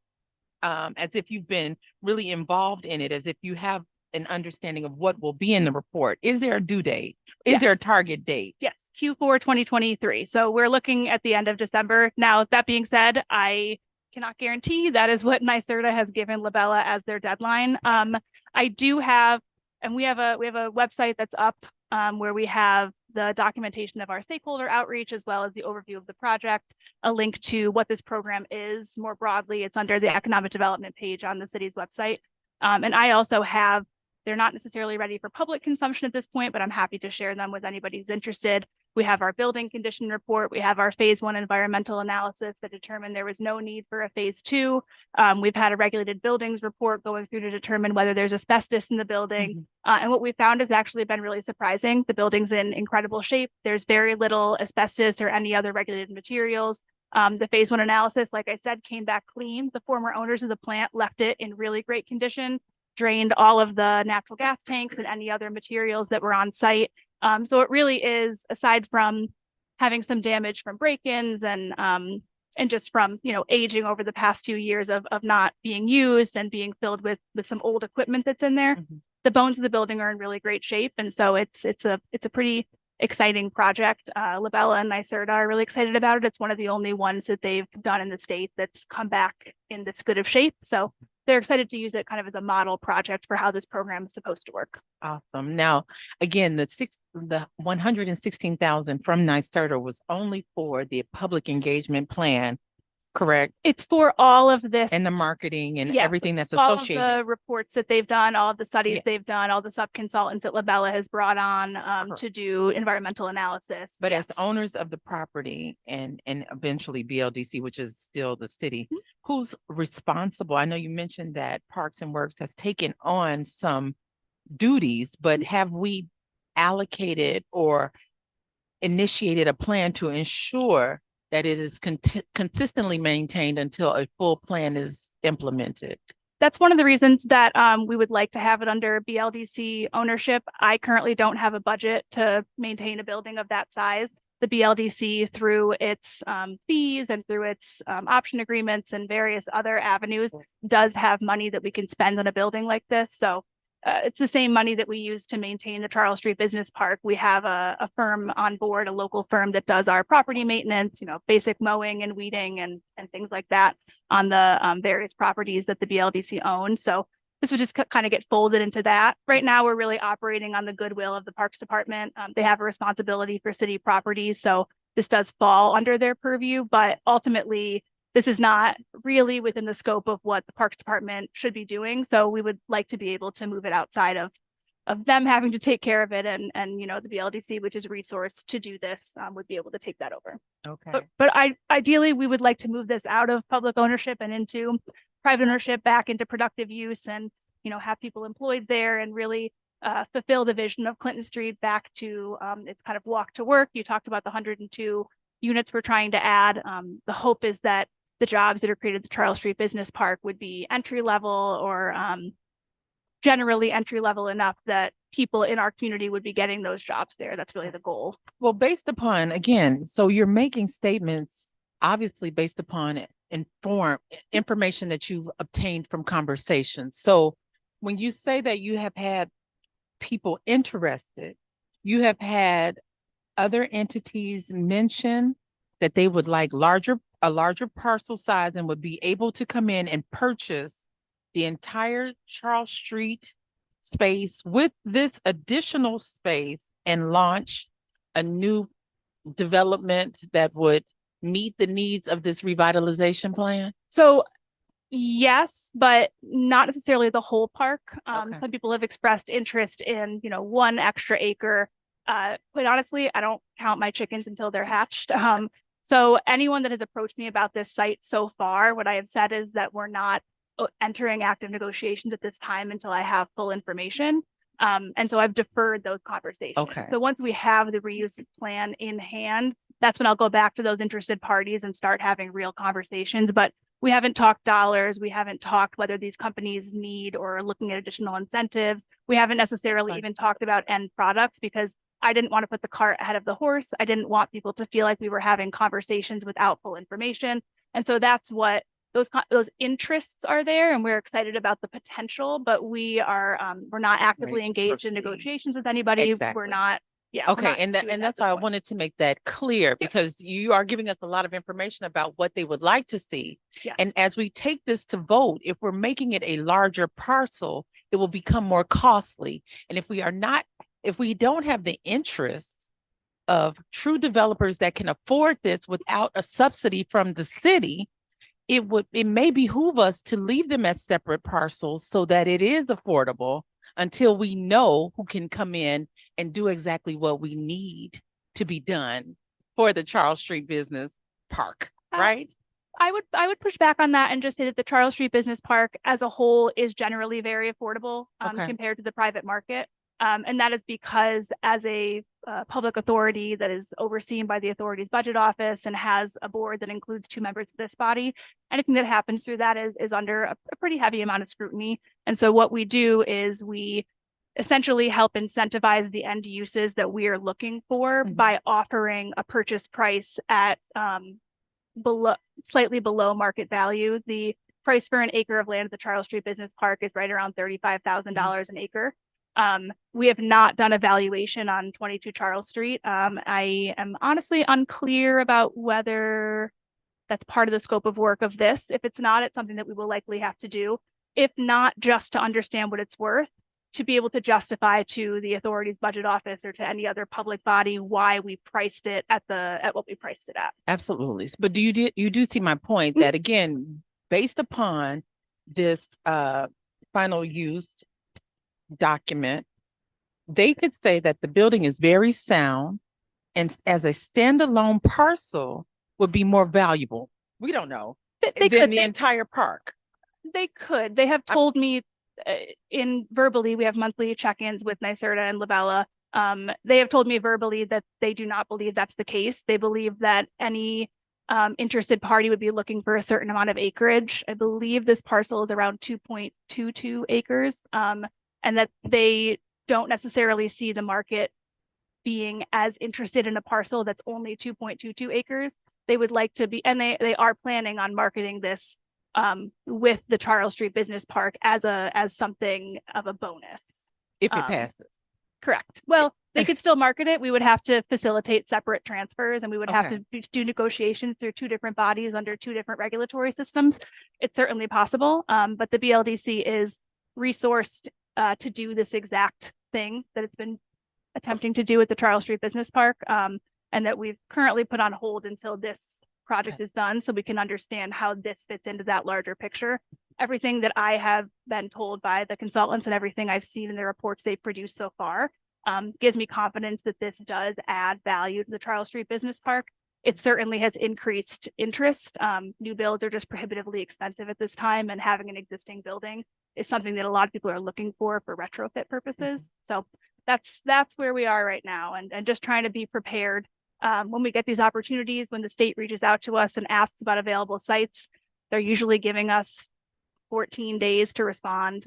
as if you've been really involved in it, as if you have an understanding of what will be in the report. Is there a due date? Is there a Yes. target date? Yes, Q4 2023. So we're looking at the end of December. Now, that being said, I cannot guarantee that is what NYSERDA has given Labella as their deadline. I do have, and we have a website that's up where we have the documentation of our stakeholder outreach, as well as the overview of the project, a link to what this program is more broadly. It's under the economic development page on the city's website. And I also have, they're not necessarily ready for public consumption at this point, but I'm happy to share them with anybody who's interested. We have our building condition report. We have our phase 1 environmental analysis that determined there was no need for a phase 2. We've had a regulated buildings report going through to determine whether there's asbestos in the building. And what we found has actually been really surprising. The building's in incredible shape. There's very little asbestos or any other regulated materials. The phase 1 analysis, like I said, came back clean. The former owners of the plant left it in really great condition, drained all of the natural gas tanks and any other materials that were on site. So it really is, aside from having some damage from break-ins and just from, aging over the past 2 years of not being used and being filled with some old equipment that's in there, the bones of the building are in really great shape. And so it's a pretty exciting project. Labella and NYSERDA are really excited about it. It's one of the only ones that they've done in the state that's come back in this good of shape. So they're excited to use it kind of as a model project for how this program is supposed to work. Awesome. Now, again, the 116,000 from NYSERDA was only for the public engagement plan, correct? It's for all of this. And the marketing and Yes, everything that's all of associated. the reports that they've done, all of the studies Yes. they've done, all the sub-consultants that Labella has brought on Correct. to do environmental analysis. But as Yes. owners of the property and eventually BLDC, which is still the city, who's responsible? I know you mentioned that Parks and Works has taken on some duties, but have we allocated or initiated a plan to ensure that it is consistently maintained until a full plan is implemented? That's one of the reasons that we would like to have it under BLDC ownership. I currently don't have a budget to maintain a building of that size. The BLDC, through its fees and through its option agreements and various other avenues, does have money that we can spend on a building like this. So it's the same money that we use to maintain the Charles Street Business Park. We have a firm on board, a local firm that does our property maintenance, basic mowing and weeding and things like that on the various properties that the BLDC owns. So this would just kind of get folded into that. Right now, we're really operating on the goodwill of the Parks Department. They have a responsibility for city properties, so this does fall under their purview, but ultimately, this is not really within the scope of what the Parks Department should be doing. So we would like to be able to move it outside of them having to take care of it, and the BLDC, which is resourced to do this, would be able to take that over. Okay. But ideally, we would like to move this out of public ownership and into private ownership, back into productive use, and have people employed there and really fulfill the vision of Clinton Street back to its kind of walk to work. You talked about the 102 units we're trying to add. The hope is that the jobs that are created at the Charles Street Business Park would be entry level or generally entry level enough that people in our community would be getting those jobs there. That's really the goal. Well, based upon, again, so you're making statements, obviously based upon information that you've obtained from conversations. So when you say that you have had people interested, you have had other entities mention that they would like a larger parcel size and would be able to come in and purchase the entire Charles Street space with this additional space and launch a new development that would meet the needs of this revitalization plan? So yes, but not necessarily the whole park. Okay. Some people have expressed interest in, 1 extra acre. Quite honestly, I don't count my chickens until they're hatched. So anyone that has approached me about this site so far, what I have said is that we're not entering active negotiations at this time until I have full information. And so I've deferred those conversations. Okay. So once we have the reuse plan in hand, that's when I'll go back to those interested parties and start having real conversations. But we haven't talked dollars. We haven't talked whether these companies need or are looking at additional incentives. We haven't necessarily even talked about end products because I didn't want to put the cart ahead of the horse. I didn't want people to feel like we were having conversations without full information. And so that's what those interests are there, and we're excited about the potential, but we're not actively Ready to engaged in proceed. negotiations with anybody. Exactly. We're not. Yeah. we're Okay, not and doing that's at this why I point. wanted to make that clear because you are giving us a lot of information about what they would like to see. Yes. And as we take this to vote, if we're making it a larger parcel, it will become more costly. And if we don't have the interest of true developers that can afford this without a subsidy from the city, it may behoove us to leave them as separate parcels so that it is affordable until we know who can come in and do exactly what we need to be done for the Charles Street Business Park, right? I would push back on that and just say that the Charles Street Business Park as a whole is generally very affordable Okay. compared to the private market. And that is because as a public authority that is overseen by the authority's budget office and has a board that includes 2 members of this body, anything that happens through that is under a pretty heavy amount of scrutiny. And so what we do is we essentially help incentivize the end uses that we are looking for Mhm. by offering a purchase price at slightly below market value. The price for an acre of land at the Charles Street Business Park is right around $35,000 an acre. We have not done a valuation on 22 Charles Street. I am honestly unclear about whether that's part of the scope of work of this. If it's not, it's something that we will likely have to do. if not just to understand what it's worth, to be able to justify to the authority's budget office or to any other public body why we priced it at what we priced it at. Absolutely. But you do see my point that again, based upon this final use document, they could say that the building is very sound and as a standalone parcel would be more valuable. We don't know. They Than could, the entire park. they could. They have told me in verbally, we have monthly check-ins with NYSERDA and Labella. They have told me verbally that they do not believe that's the case. They believe that any interested party would be looking for a certain amount of acreage. I believe this parcel is around 2.22 acres, and that they don't necessarily see the market being as interested in a parcel that's only 2.22 acres. They would like to be, and they are planning on marketing this with the Charles Street Business Park as something of a bonus. If it passes. Correct. Well, they could still market it. We would have to facilitate separate transfers and we would have to do negotiations through two different bodies under two different regulatory systems. It's certainly possible, but the BLDC is resourced to do this exact thing that it's been attempting to do at the Charles Street Business Park, and that we've currently put on hold until this project is done so we can understand how this fits into that larger picture. Everything that I have been told by the consultants and everything I've seen in the reports they've produced so far gives me confidence that this does add value to the Charles Street Business Park. It certainly has increased interest. New builds are just prohibitively expensive at this time, and having an existing building is something that a lot of people are looking for retrofit purposes. So that's where we are right now, and just trying to be prepared when we get these opportunities. When the state reaches out to us and asks about available sites, they're usually giving us 14 days to respond.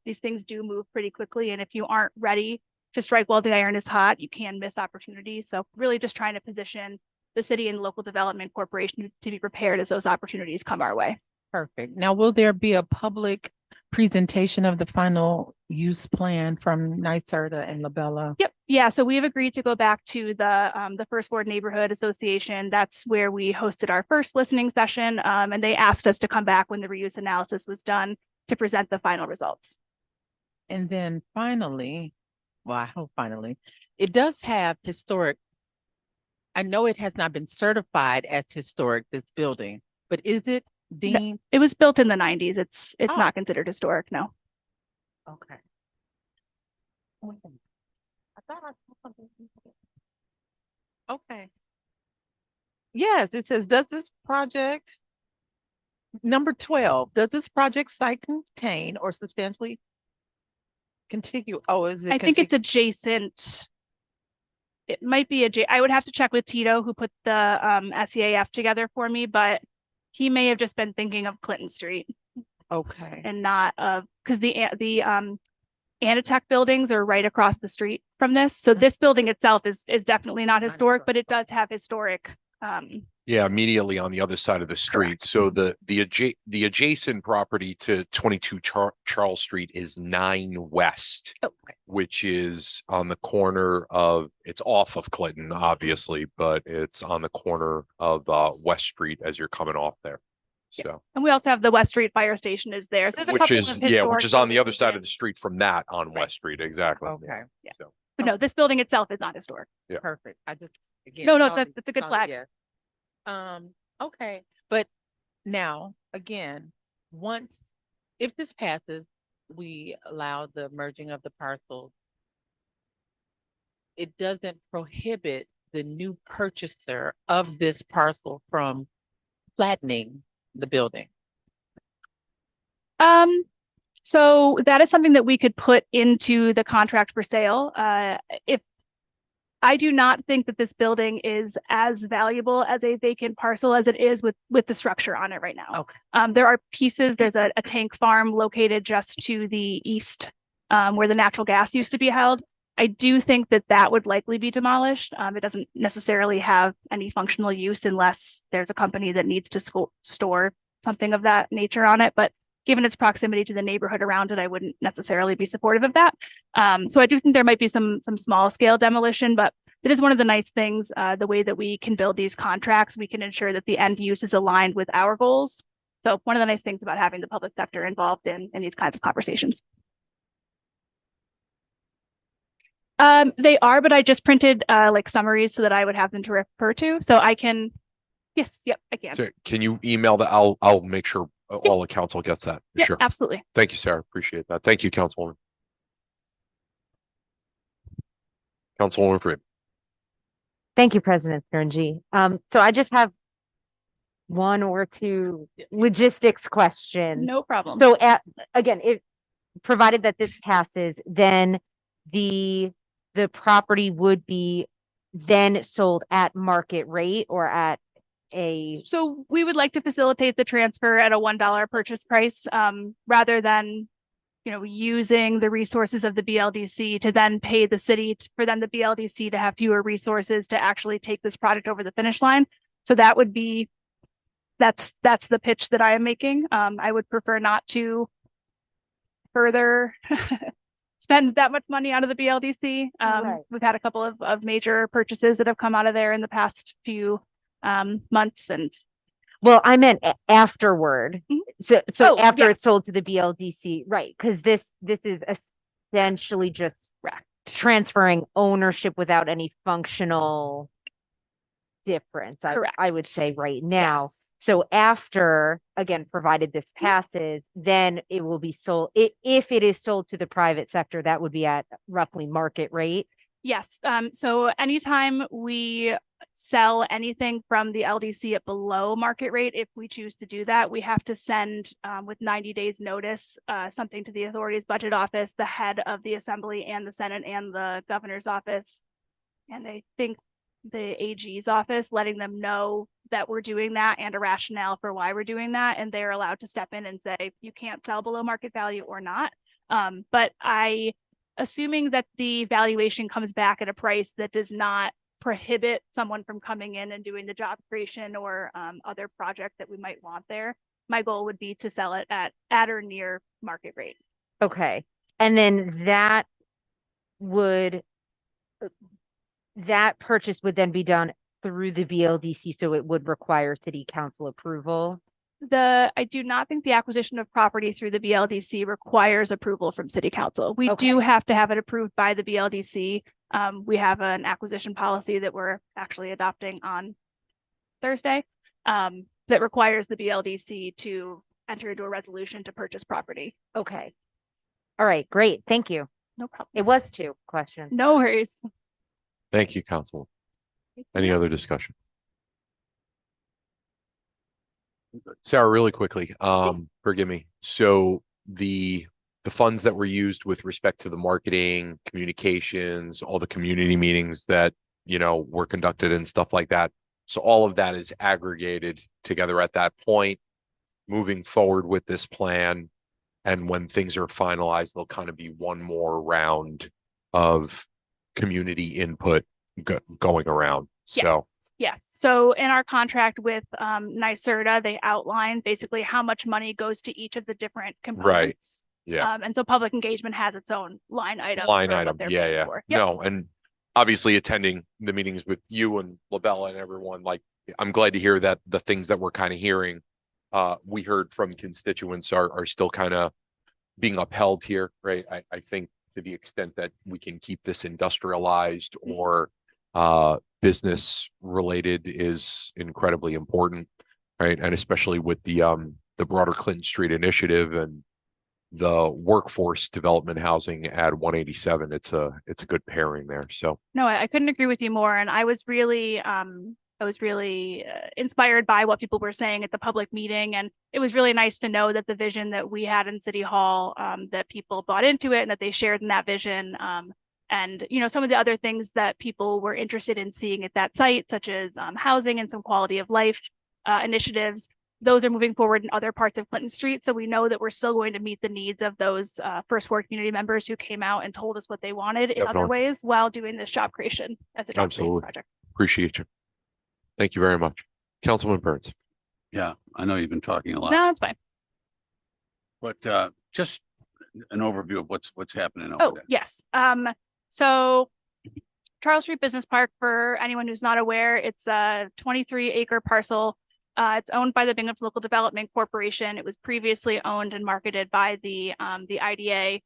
These things do move pretty quickly, and if you aren't ready to strike while the iron is hot, you can miss opportunities. So really just trying to position the city and local development corporation to be prepared as those opportunities come our way. Perfect. Now, will there be a public presentation of the final use plan from NYSERDA and Labella? Yep. Yeah. So we've agreed to go back to the First Ward Neighborhood Association. That's where we hosted our first listening session. And they asked us to come back when the reuse analysis was done to present the final results. And then finally, well, I hope finally, it does have historic. I know it has not been certified as historic, this building, but is it deemed? It was built in the 90s. It's Oh. not considered historic, no. Okay. I thought I saw something. Okay. Yes, it says, does this project, number 12, does this project site contain or substantially contiguous? Oh, is it? I think it's adjacent. It might be I would have to check with Tito, who put the SEAF together for me, but he may have just been thinking of Clinton Street Okay. and not of, because the Anatech buildings are right across the street from this. So this building itself is definitely not historic, but it does have historic. Yeah, immediately on the other side of the street. So the adjacent property to 22 Charles Street is 9 West, which is on the corner of, it's off of Clinton, obviously, but it's on the corner of West Street as you're coming off there. So, And we also have the West Street Fire Station is there. So there's a which couple is, of yeah, historic which is on the other buildings side there. of the street from that on West Street. Exactly. Okay. Yeah. So, But no, this building itself is not historic. Yeah. Perfect. I just, again. No, saw that's a good saw flag. yes. Okay, but now, again, if this passes, we allow the merging of the parcels. It doesn't prohibit the new purchaser of this parcel from flattening the building. So that is something that we could put into the contract for sale. If I do not think that this building is as valuable as a vacant parcel as it is with the structure on it right now. Okay. There are pieces, there's a tank farm located just to the east where the natural gas used to be held. I do think that would likely be demolished. It doesn't necessarily have any functional use unless there's a company that needs to store something of that nature on it. But given its proximity to the neighborhood around it, I wouldn't necessarily be supportive of that. So I do think there might be some small scale demolition, but it is one of the nice things, the way that we can build these contracts, we can ensure that the end use is aligned with our goals. So one of the nice things about having the public sector involved in these kinds of conversations. They are, but I just printed like summaries so that I would have them to refer to. So I can, yes, yep, I can. So can you email that? I'll make sure all the council gets that. Yeah, Sure. absolutely. Thank you, Sarah. Appreciate that. Thank you, Councilwoman. Councilwoman Freeman. Thank you, President Sterngy. So I just have one or two logistics questions. No problem. So again, if provided that this passes, then the property would be then sold at market rate or at a, So we would like to facilitate the transfer at a $1 purchase price, rather than, you know, using the resources of the BLDC to then pay the city for then the BLDC to have fewer resources to actually take this project over the finish line. So that would be, that's the pitch that I am making. I would prefer not to further spend that much money out of the BLDC. Right. We've had a couple of major purchases that have come out of there in the past few months, and well, I meant afterward. Mhm. So Oh, after it's yes. sold to the BLDC, right? Because this is essentially just transferring ownership without any functional difference. Correct. I would say right now. Yes. So after, again, provided this passes, then it will be sold. If it is sold to the private sector, that would be at roughly market rate. Yes. So anytime we sell anything from the LDC at below market rate, if we choose to do that, we have to send with 90 days notice something to the authority's budget office, the head of the assembly and the Senate and the governor's office. And I think the AG's office, letting them know that we're doing that and a rationale for why we're doing that. And they're allowed to step in and say, you can't sell below market value or not. But assuming that the valuation comes back at a price that does not prohibit someone from coming in and doing the job creation or other project that we might want there, my goal would be to sell it at or near market rate. Okay. And then that purchase would then be done through the BLDC, so it would require city council approval. I do not think the acquisition of property through the BLDC requires approval from city council. We Okay. do have to have it approved by the BLDC. We have an acquisition policy that we're actually adopting on Thursday that requires the BLDC to enter into a resolution to purchase property. Okay. All right, great. Thank you. No problem. It was 2 questions. No worries. Thank you, Councilwoman. Any other discussion? Sarah, really quickly, forgive me. So the funds that were used with respect to the marketing, communications, all the community meetings that, you know, were conducted and stuff like that. So all of that is aggregated together at that point, moving forward with this plan. And when things are finalized, there'll kind of be one more round of community input going around. Yes. So Yes. So in our contract with NYSERDA, they outline basically how much money goes to each of the different components. yeah. And so public engagement has its own line item. Line for what item. they're Yeah, paying yeah. for. Yep. No, and obviously attending the meetings with you and Labella and everyone, like, I'm glad to hear that the things that we're kind of hearing, we heard from constituents are still kind of being upheld here, right? I think to the extent that we can keep this industrialized or business related is incredibly important, right? And especially with the broader Clinton Street initiative and the workforce development housing at 187, it's a good pairing there. So No, I couldn't agree with you more. And I was really inspired by what people were saying at the public meeting. And it was really nice to know that the vision that we had in City Hall, that people bought into it and that they shared in that vision. And, you know, some of the other things that people were interested in seeing at that site, such as housing and some quality of life initiatives, those are moving forward in other parts of Clinton Street. So we know that we're still going to meet the needs of those first ward community members who came out and told us what they wanted in other Definitely. ways while doing this job creation as a job creation Absolutely. project. appreciate you. Thank you very much. Councilman Burns. Yeah, I know you've been talking a lot, No, it's fine. but just an overview of what's happening Oh, over there. yes. So Charles Street Business Park, for anyone who's not aware, it's a 23-acre parcel It's owned by the Binghamton Local Development Corporation. It was previously owned and marketed by the IDA.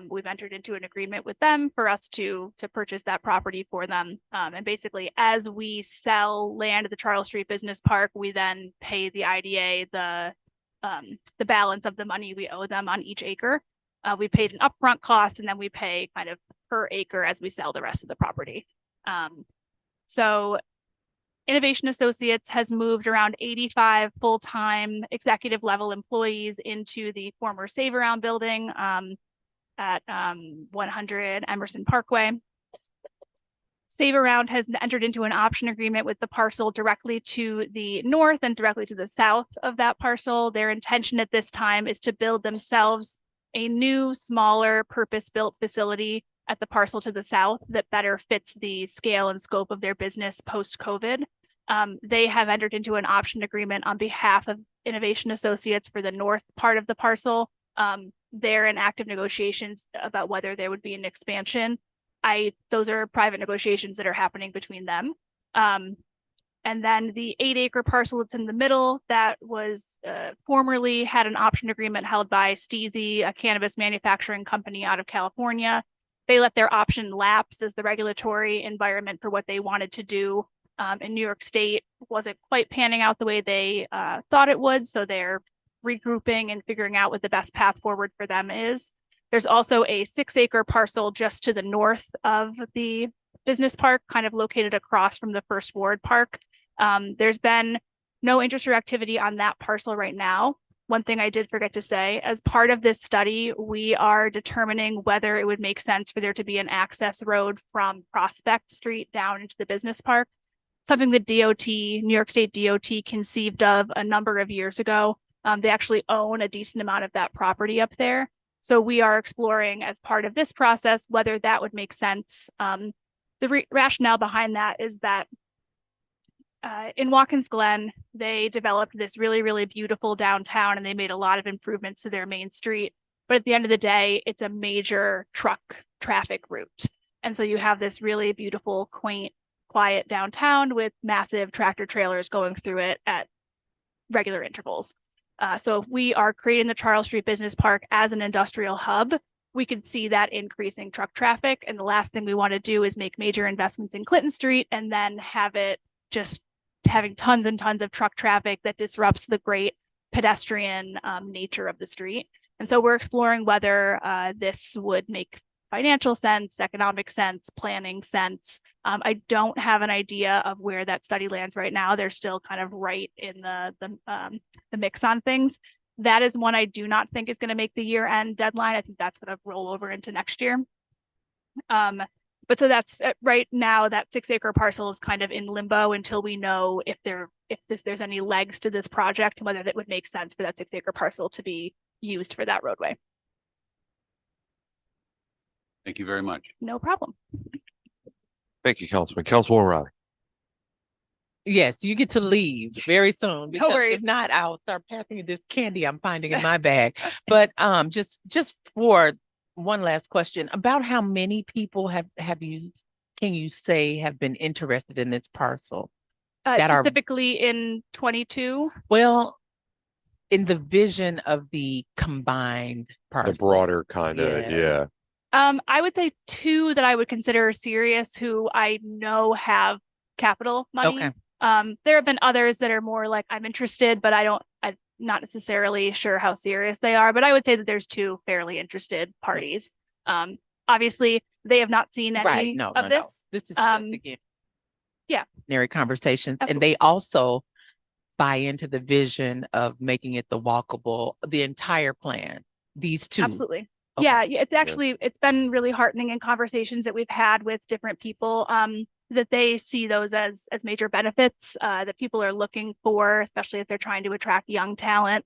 We've entered into an agreement with them for us to purchase that property for them. And basically, as we sell land at the Charles Street Business Park, we then pay the IDA the balance of the money we owe them on each acre. We paid an upfront cost, and then we pay kind of per acre as we sell the rest of the property. So Innovation Associates has moved around 85 full-time executive level employees into the former Save Around building at 100 Emerson Parkway. Save Around has entered into an option agreement with the parcel directly to the north and directly to the south of that parcel. Their intention at this time is to build themselves a new, smaller, purpose-built facility at the parcel to the south that better fits the scale and scope of their business post-COVID. They have entered into an option agreement on behalf of Innovation Associates for the north part of the parcel. They're in active negotiations about whether there would be an expansion. Those are private negotiations that are happening between them. And then the 8-acre parcel that's in the middle that was formerly had an option agreement held by Steezy, a cannabis manufacturing company out of California. They let their option lapse as the regulatory environment for what they wanted to do in New York State wasn't quite panning out the way they thought it would. So they're regrouping and figuring out what the best path forward for them is. There's also a 6-acre parcel just to the north of the business park, kind of located across from the First Ward Park. There's been no interest or activity on that parcel right now. One thing I did forget to say, as part of this study, we are determining whether it would make sense for there to be an access road from Prospect Street down into the business park. Something the New York State DOT conceived of a number of years ago. They actually own a decent amount of that property up there. So we are exploring as part of this process whether that would make sense. The rationale behind that is that in Watkins Glen, they developed this really, really beautiful downtown, and they made a lot of improvements to their main street. But at the end of the day, it's a major truck traffic route. And so you have this really beautiful, quaint, quiet downtown with massive tractor trailers going through it at regular intervals. So if we are creating the Charles Street Business Park as an industrial hub, we could see that increasing truck traffic. And the last thing we want to do is make major investments in Clinton Street and then have it just having tons and tons of truck traffic that disrupts the great pedestrian nature of the street. And so we're exploring whether this would make financial sense, economic sense, planning sense. I don't have an idea of where that study lands right now. They're still kind of right in the mix on things. That is one I do not think is going to make the year-end deadline. I think that's going to roll over into next year. But so that's right now that 6-acre parcel is kind of in limbo until we know if there's any legs to this project and whether that would make sense for that 6-acre parcel to be used for that roadway. Thank you very much. No problem. Thank you, Councilman. Councilwoman Riley. Yes, you get to leave very soon because worries. if not, I'll start passing you this candy I'm finding in my bag. But just for one last question about how many people can you say have been interested in this parcel? That are Specifically in 22. well in the vision of the combined parcel. The broader kind of, yeah. I would say 2 that I would consider serious who I know have capital money. Okay. There have been others that are more like, I'm interested, but I'm not necessarily sure how serious they are, but I would say that there's 2 fairly interested parties. Obviously they have not seen any of this. This is just, again, yeah. ordinary conversations. Absolutely. And they also buy into the vision of making it the entire plan. These 2. Absolutely. Okay. Yeah, it's actually, it's been really heartening in conversations that we've had with different people that they see those as major benefits that people are looking for, especially if they're trying to attract young talent,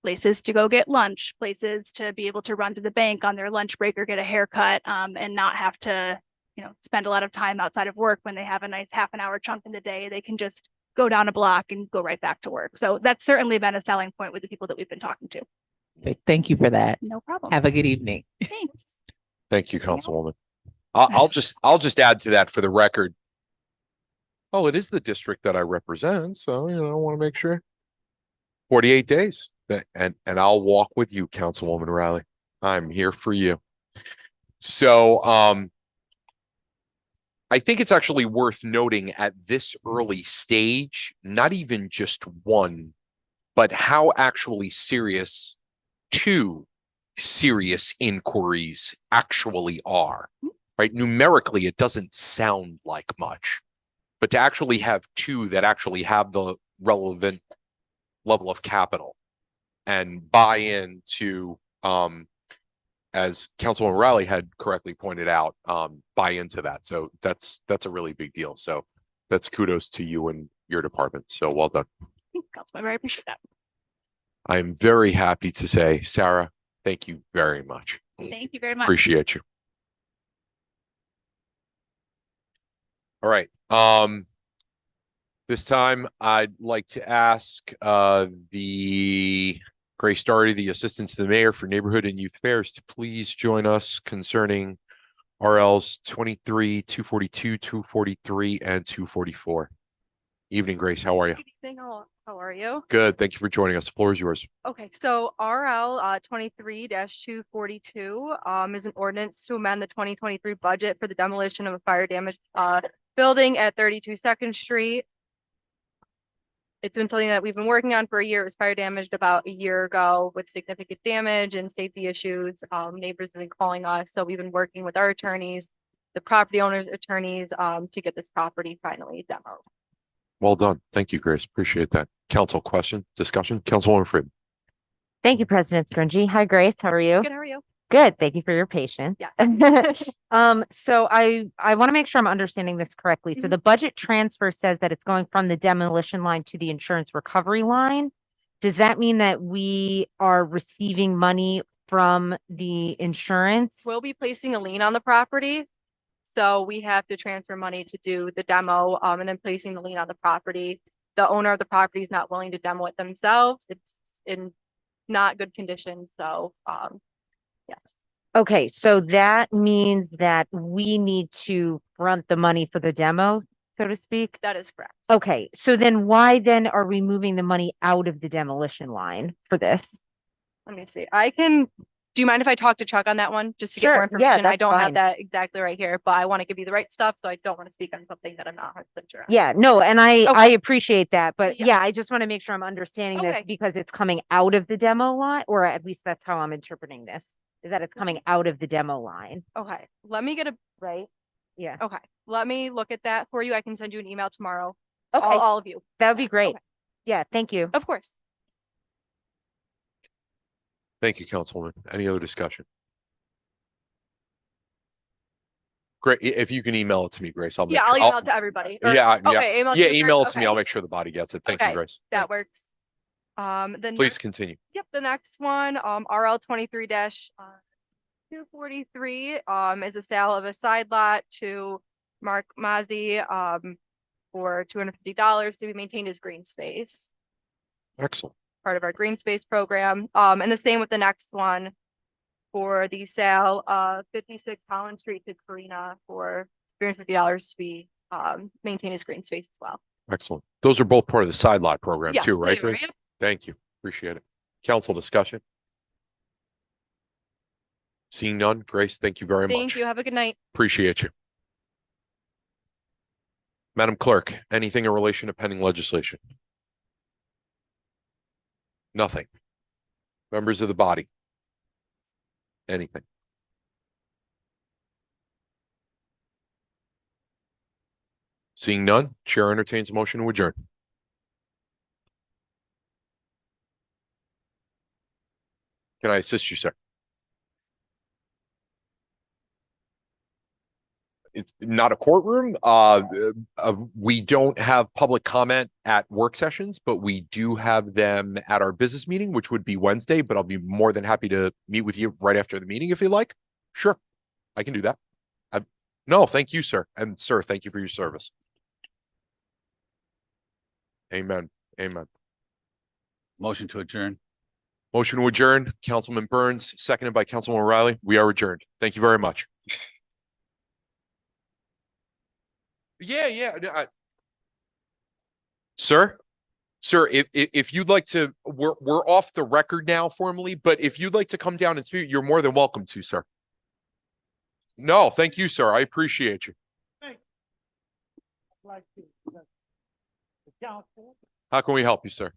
places to go get lunch, places to be able to run to the bank on their lunch break or get a haircut and not have to, spend a lot of time outside of work when they have a nice half an hour chunk in the day. They can just go down a block and go right back to work. So that's certainly been a selling point with the people that we've been talking to. Okay, thank you for that. No problem. Have a good evening. Thanks. Thank you, Councilwoman. I'll just add to that for the record. Oh, it is the district that I represent, so, I want to make sure. 48 days, and I'll walk with you, Councilwoman Riley. I'm here for you. So, I think it's actually worth noting at this early stage, not even just one, but how actually serious two serious inquiries actually are, right? Numerically, it doesn't sound like much, but to actually have two that actually have the relevant level of capital and buy into, as Councilwoman Riley had correctly pointed out, buy into that. So that's a really big deal. So that's kudos to you and your department. So well done. Councilmember, I appreciate that. I am very happy to say, Sarah, thank you very much. Thank you very much. Appreciate you. All right. This time I'd like to ask the Grace Doherty, the Assistant to the Mayor for Neighborhood and Youth Affairs, to please join us concerning RLs 23, 242, 243, and 244. Evening, Grace. How are you? Good evening. How are you? Good. Thank you for joining us. The floor is yours. Okay, so RL 23-242 is an ordinance to amend the 2023 budget for the demolition of a fire damaged building at 32 Second Street. It's been something that we've been working on for a year. It was fire damaged about a year ago with significant damage and safety issues. Neighbors have been calling us, so we've been working with our attorneys, the property owners' attorneys, to get this property finally demoed. Well done. Thank you, Grace. Appreciate that. Council question, discussion. Councilwoman Freeman. Thank you, President Scringy. Hi, Grace. How are you? Good, how are you? Good. Thank you for your patience. Yeah. So I want to make sure I'm understanding this correctly. So Mhm. the budget transfer says that it's going from the demolition line to the insurance recovery line. Does that mean that we are receiving money from the insurance? We'll be placing a lien on the property. So we have to transfer money to do the demo, and then placing the lien on the property. The owner of the property is not willing to demo it themselves. It's in not good condition, so, yes. Okay, so that means that we need to front the money for the demo, so to speak? That is correct. Okay, so then why then are we moving the money out of the demolition line for this? Let me see. Do you mind if I talk to Chuck on that one, just to get more Sure, yeah, information? I that's don't fine. have that exactly right here, but I want to give you the right stuff, so I don't want to speak on something that I'm not 100% sure on. Yeah, no, and I Okay. appreciate that, but Yeah. yeah, I just want to make sure I'm understanding this Okay. because it's coming out of the demo line, or at least that's how I'm interpreting this, is that it's coming out of the demo line, Okay, let me get right? Yeah, okay, let me look at that for you. I can send you an email tomorrow. okay, All of you. that would be great. Okay. Yeah, thank you. Of course. Thank you, Councilwoman. Any other discussion? Great. If you can email it to me, Grace, I'll make Yeah, sure. I'll email it to everybody. Or- Yeah, yeah. Okay, email Yeah, to you email it first? to me. I'll Okay, make sure the body gets it. Thank you, Okay. Grace. that works. The Please next, continue. yep, the next one, RL 23-243, is a sale of a side lot to Mark Mazzi, for $250 to be maintained as green space, Excellent. part of our green space program. And the same with the next one for the sale of 56 Holland Street to Karina for $350 to be, maintained as green space as well. Excellent. Those are both part of the side lot program Yes, too, they right, are, Grace? yep. Thank you. Appreciate it. Council discussion? Seeing none, Grace, thank you very Thank much. you. Have a good night. Appreciate you. Madam Clerk, anything in relation to pending legislation? Nothing. Members of the body? Anything? Seeing none, Chair entertains a motion to adjourn. Can I assist you, sir? It's not a courtroom. We don't have public comment at work sessions, but we do have them at our business meeting, which would be Wednesday, but I'll be more than happy to meet with you right after the meeting if you like. Sure, I can do that. No, thank you, sir. And sir, thank you for your service. Amen. Amen. Motion to adjourn. Motion to adjourn, Councilman Burns, seconded by Councilman O'Reilly. We are adjourned. Thank you very much. Yeah, Sir? Sir, if you'd like to, we're off the record now formally, but if you'd like to come down and speak, you're more than welcome to, sir. No, thank you, sir. I appreciate you. How can we help you, sir?